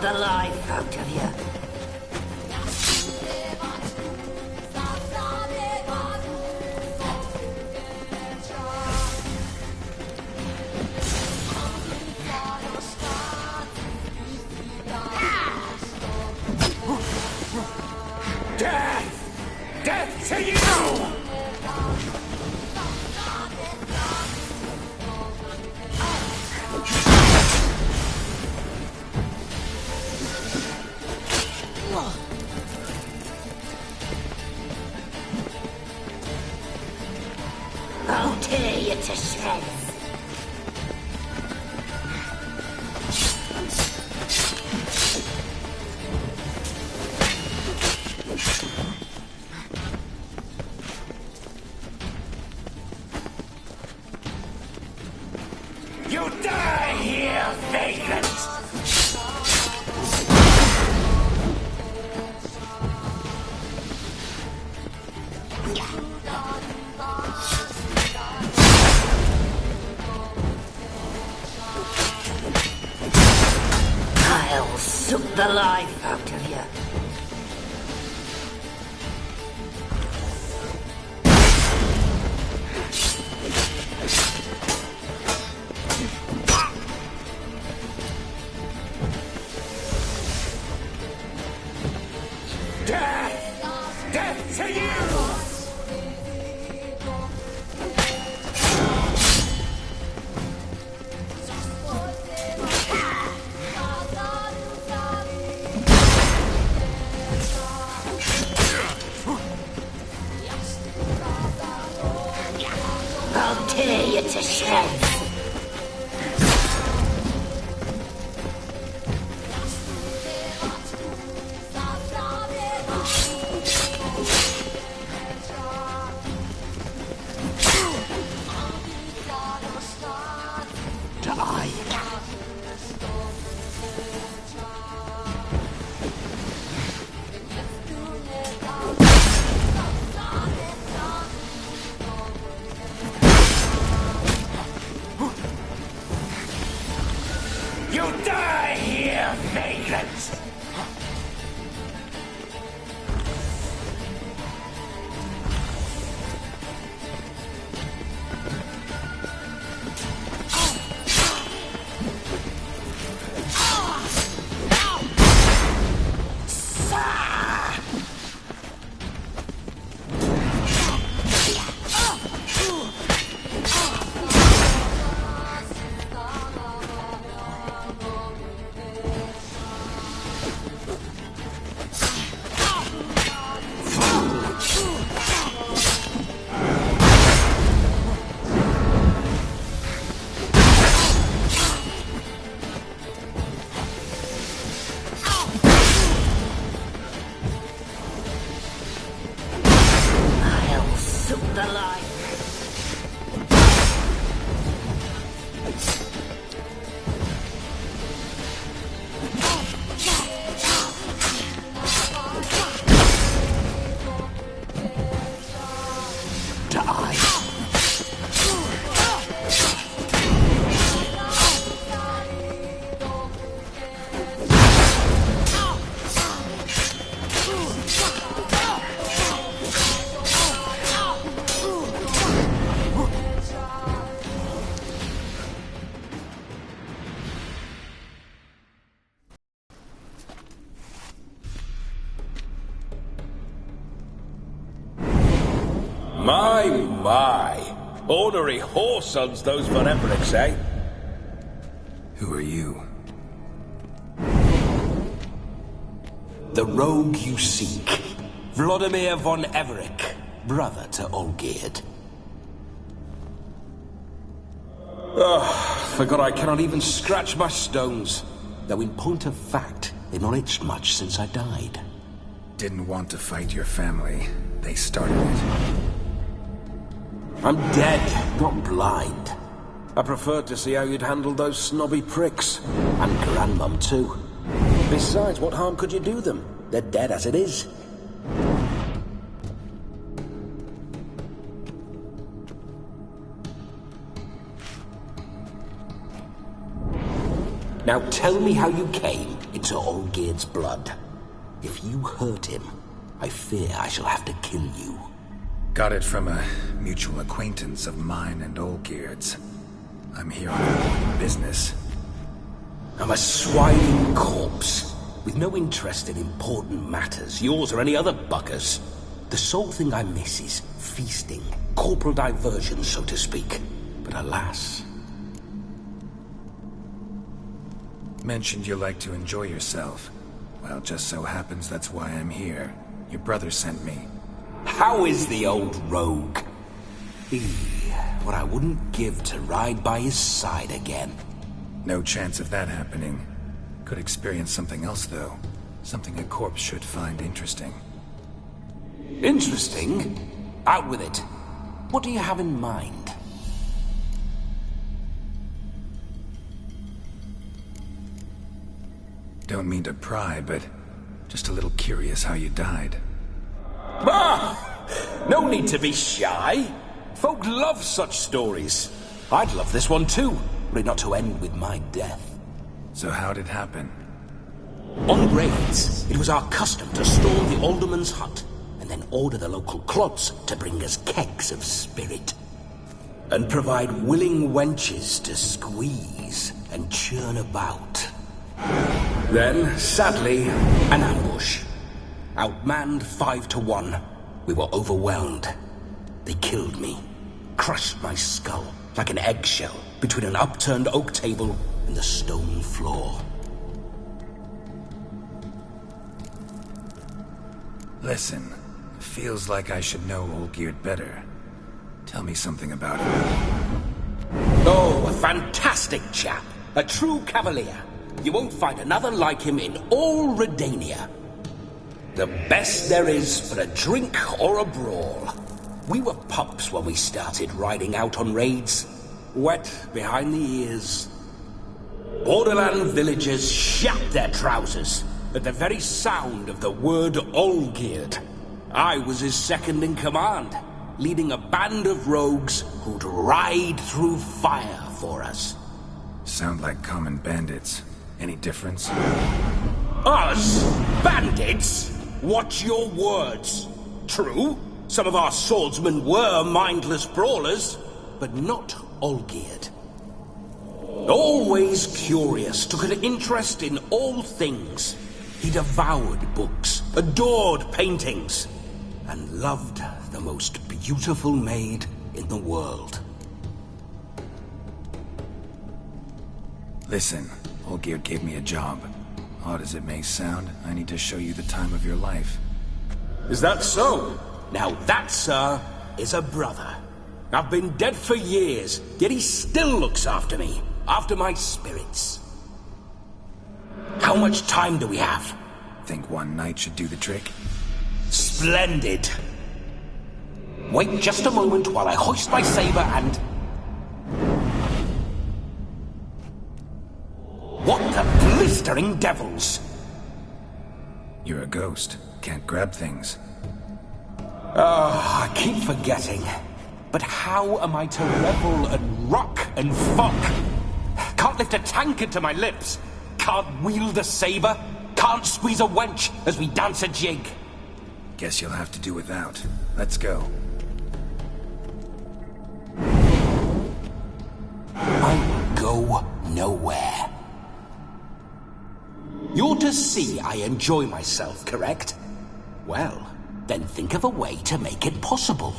S14: The life out of you.
S16: Death! Death to you!
S14: I'll tear you to shreds.
S16: You die here, vagrant!
S14: I'll suck the life out of you.
S16: Death! Death to you!
S14: tear you to shreds.
S16: You die here, vagrants!
S18: My. Ornery whoresons, those Von Evericks, eh?
S3: Who are you?
S18: The rogue you seek. Vladimir von Everik, brother to Olgierd. Forgot I cannot even scratch my stones. Though in point of fact, they've not itched much since I died.
S3: Didn't want to fight your family. They started it.
S18: I'm dead, not blind. I preferred to see how you'd handled those snobby pricks. And Grandmum, too. Besides, what harm could you do them? They're dead as it is. Now tell me how you came into Olgierd's blood. If you hurt him, I fear I shall have to kill you.
S3: Got it from a mutual acquaintance of mine and Olgierd's. I'm here on important business.
S18: I'm a swining corpse, with no interest in important matters, yours or any other buggers. The sole thing I miss is feasting, corporal diversion, so to speak. But alas...
S3: Mentioned you like to enjoy yourself. Well, just so happens that's why I'm here. Your brother sent me.
S18: How is the old rogue? What I wouldn't give to ride by his side again.
S3: No chance of that happening. Could experience something else, though. Something a corpse should find interesting.
S18: Interesting? Out with it. What do you have in mind?
S3: Don't mean to pry, but just a little curious how you died.
S18: No need to be shy. Folk love such stories. I'd love this one too, were it not to end with my death.
S3: So how'd it happen?
S18: On raids, it was our custom to storm the alderman's hut, and then order the local clods to bring us kegs of spirit. And provide willing wenches to squeeze and churn about. Then, sadly, an ambush. Outmanned 5 to 1. We were overwhelmed. They killed me. Crushed my skull like an eggshell between an upturned oak table and the stone floor.
S3: Listen, feels like I should know Olgierd better. Tell me something about him.
S18: Oh, a fantastic chap. A true cavalier. You won't find another like him in all Redania. The best there is for a drink or a brawl. We were pups when we started riding out on raids. Wet behind the ears. Borderland villagers shat their trousers at the very sound of the word Olgierd. I was his second in command, leading a band of rogues who'd ride through fire for us.
S3: Sound like common bandits. Any difference?
S18: Us? Bandits? Watch your words. True, some of our swordsmen were mindless brawlers, but not Olgierd. Always curious, took an interest in all things. He devoured books, adored paintings, and loved the most beautiful maid in the world.
S3: Listen, Olgierd gave me a job. Odd as it may sound, I need to show you the time of your life.
S18: Is that so? Now that, sir, is a brother. I've been dead for years, yet he still looks after me, after my spirits. How much time do we have?
S3: Think one night should do the trick?
S18: Splendid. Wait just a moment while I hoist my saber and... What the blistering devils?
S3: You're a ghost. Can't grab things.
S18: I keep forgetting. But how am I to revel and rock and fuck? Can't lift a tankard to my lips. Can't wield a saber. Can't squeeze a wench as we dance a jig.
S3: Guess you'll have to do without. Let's go.
S18: I will go nowhere. You're to see I enjoy myself, correct? Well, then think of a way to make it possible.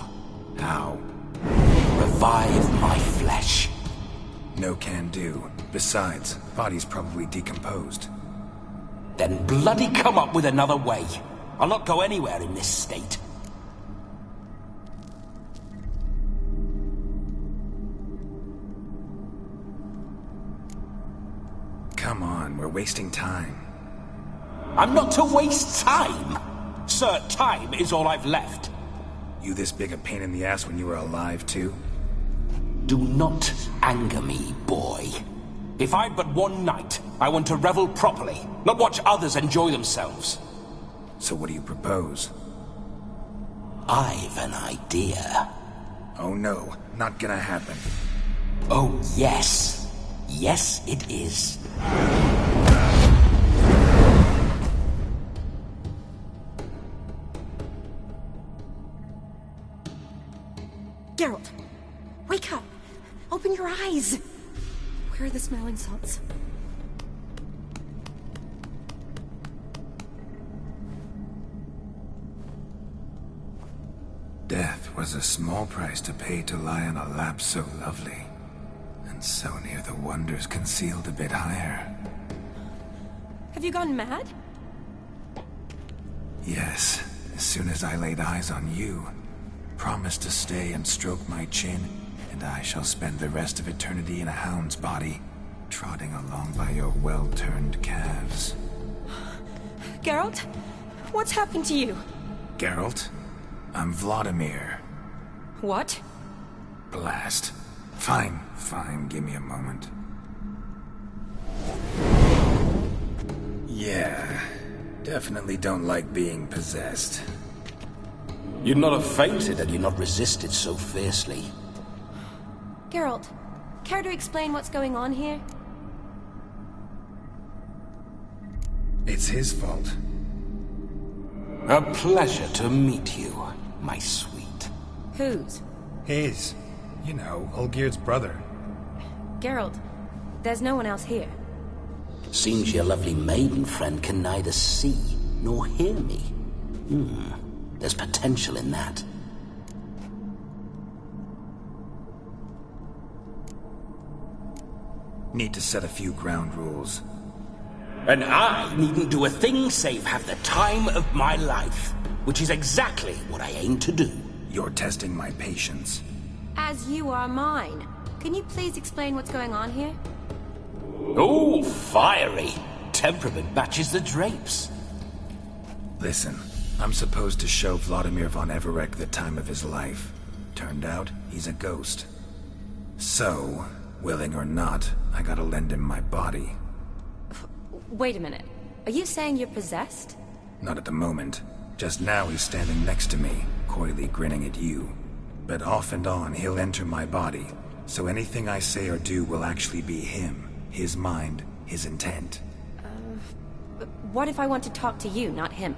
S3: How?
S18: Revive my flesh.
S3: No can do. Besides, body's probably decomposed.
S18: Then bloody come up with another way. I'll not go anywhere in this state.
S3: Come on, we're wasting time.
S18: I'm not to waste time. Sir, time is all I've left.
S3: You this big a pain in the ass when you were alive, too?
S18: Do not anger me, boy. If I've but one night, I want to revel properly, not watch others enjoy themselves.
S3: So what do you propose?
S18: I've an idea.
S3: Oh no, not gonna happen.
S18: Oh yes. Yes, it is.
S10: Geralt, wake up! Open your eyes! Where are the smelling salts?
S3: Death was a small price to pay to lie on a lap so lovely, and so near the wonders concealed a bit higher.
S10: Have you gone mad?
S3: Yes, as soon as I laid eyes on you, promise to stay and stroke my chin, and I shall spend the rest of eternity in a hound's body, trotting along by your well-turned calves.
S10: Geralt? What's happened to you?
S3: Geralt? I'm Vladimir.
S10: What?
S3: Blast. Fine, give me a moment. Yeah, definitely don't like being possessed.
S18: You'd not have fainted had you not resisted so fiercely.
S10: Geralt, care to explain what's going on here?
S3: It's his fault.
S18: A pleasure to meet you, my sweet.
S10: Whose?
S3: His. You know, Olgierd's brother.
S10: Geralt, there's no one else here.
S18: Seems your lovely maiden friend can neither see nor hear me. There's potential in that.
S3: Need to set a few ground rules.
S18: And I needn't do a thing save have the time of my life, which is exactly what I aim to do.
S3: You're testing my patience.
S10: As you are mine. Can you please explain what's going on here?
S18: Oh, fiery. Temperament matches the drapes.
S3: Listen, I'm supposed to show Vladimir von Everec the time of his life. Turned out, he's a ghost. So, willing or not, I gotta lend him my body.
S10: Wait a minute. Are you saying you're possessed?
S3: Not at the moment. Just now he's standing next to me, coyly grinning at you. But off and on, he'll enter my body. So anything I say or do will actually be him. His mind, his intent.
S10: What if I want to talk to you, not him?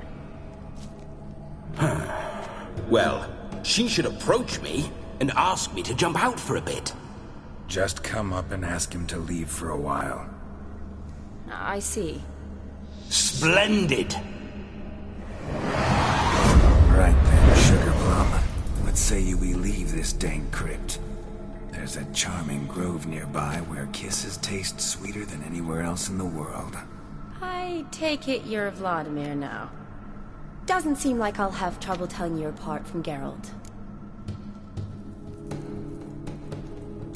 S18: Well, she should approach me and ask me to jump out for a bit.
S3: Just come up and ask him to leave for a while.
S10: I see.
S18: Splendid!
S3: Right then, Sugar Plum. What say you we leave this dank crypt? There's a charming grove nearby where kisses taste sweeter than anywhere else in the world.
S10: I take it you're Vladimir now. Doesn't seem like I'll have trouble telling you apart from Geralt.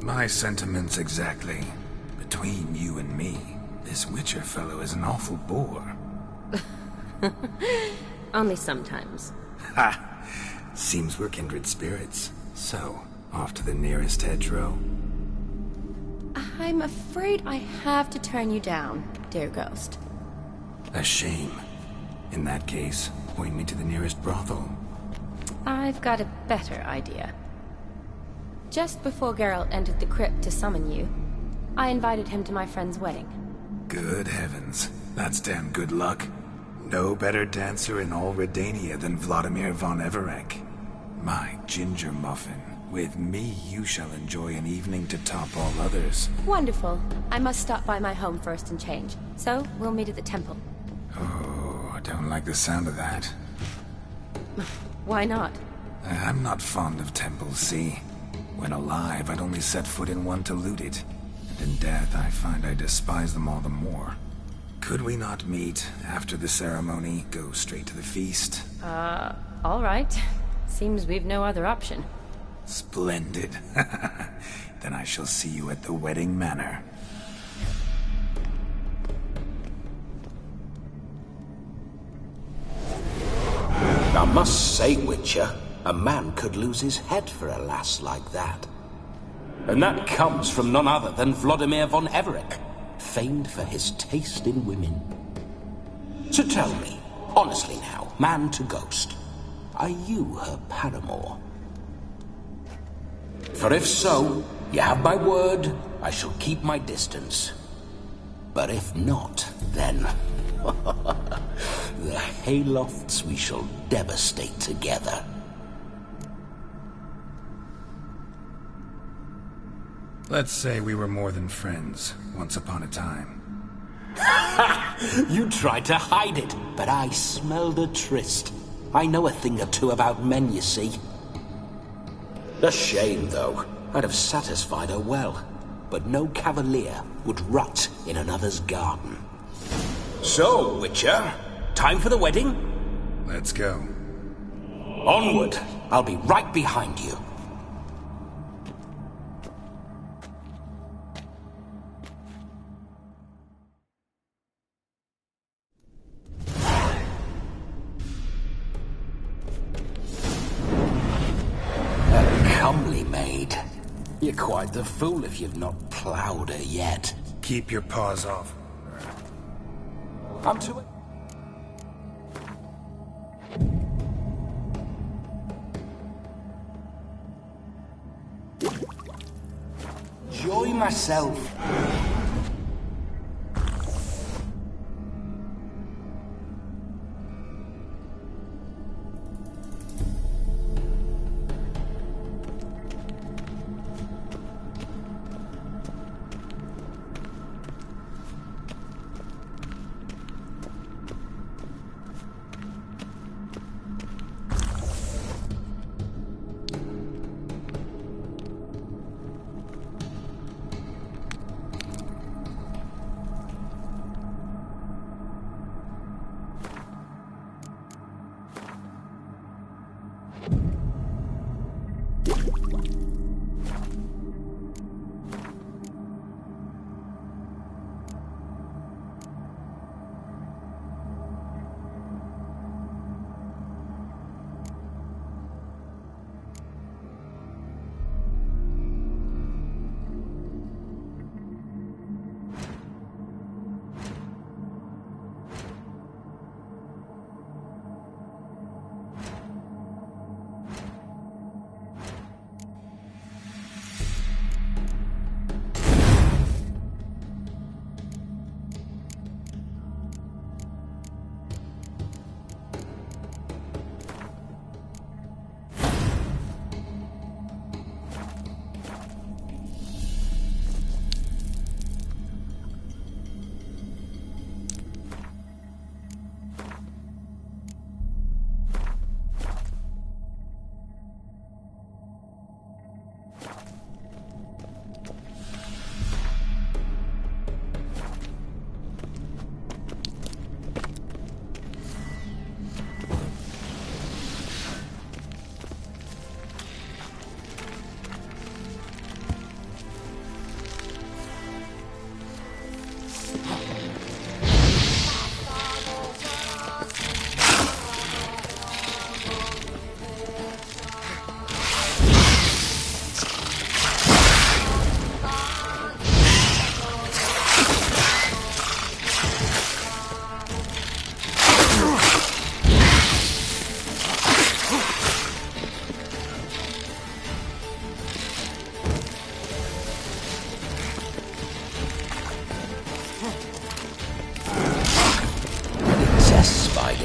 S3: My sentiments exactly. Between you and me, this Witcher fellow is an awful bore.
S10: Only sometimes.
S3: Ha! Seems we're kindred spirits. So, off to the nearest hedgerow.
S10: I'm afraid I have to turn you down, dear ghost.
S3: A shame. In that case, point me to the nearest brothel.
S10: I've got a better idea. Just before Geralt entered the crypt to summon you, I invited him to my friend's wedding.
S3: Good heavens. That's damn good luck. No better dancer in all Redania than Vladimir von Everec. My ginger muffin. With me, you shall enjoy an evening to top all others.
S10: Wonderful. I must stop by my home first and change. So, we'll meet at the temple.
S3: Oh, I don't like the sound of that.
S10: Why not?
S3: I'm not fond of temples, see? When alive, I'd only set foot in one to loot it. And in death, I find I despise them all the more. Could we not meet after the ceremony, go straight to the feast?
S10: All right. Seems we've no other option.
S3: Splendid. Then I shall see you at the wedding manor.
S18: I must say, Witcher, a man could lose his head for a lass like that. And that comes from none other than Vladimir von Everec, famed for his taste in women. So tell me, honestly now, man to ghost, are you her paramour? For if so, you have my word, I shall keep my distance. But if not, then the haylofts we shall devastate together.
S3: Let's say we were more than friends, once upon a time.
S18: You tried to hide it, but I smelled a tryst. I know a thing or two about men, you see. A shame, though. I'd have satisfied her well, but no cavalier would rot in another's garden. So, Witcher, time for the wedding?
S3: Let's go.
S18: Onward! I'll be right behind you. Comely maid. You're quite the fool if you've not ploughed her yet.
S3: Keep your paws off.
S18: I'm to it. Enjoy myself.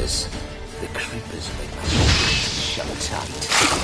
S18: spiders. The creepers make my shut tight.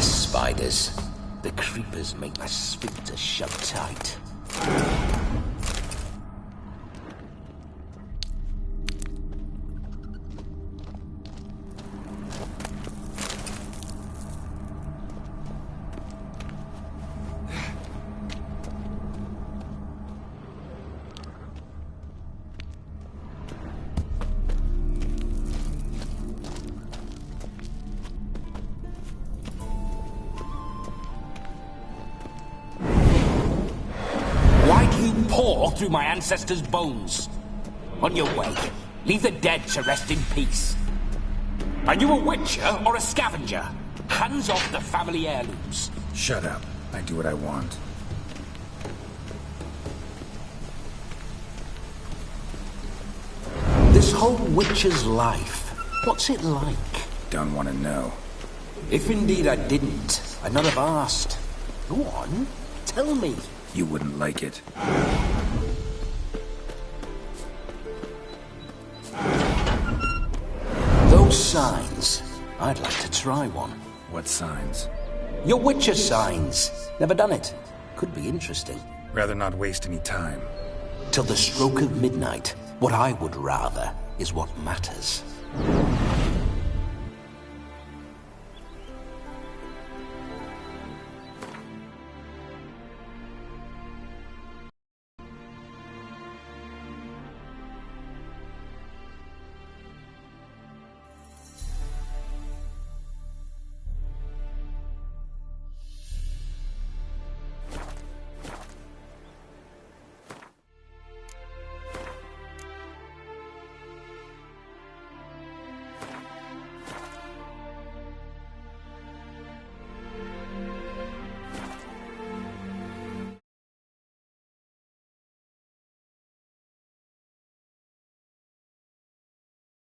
S18: Spiders. The creepers make my sphincter shut tight. through my ancestors' bones. On your way, leave the dead to rest in peace. Are you a witcher or a scavenger? Hands off the family heirlooms.
S3: Shut up. I do what I want.
S18: This whole witcher's life, what's it like?
S3: Don't want to know.
S18: If indeed I didn't, I'd not have asked. Go on, tell me.
S3: You wouldn't like it.
S18: Those signs, I'd like to try one.
S3: What signs?
S18: Your witcher signs. Never done it. Could be interesting.
S3: Rather not waste any time.
S18: Till the stroke of midnight, what I would rather is what matters.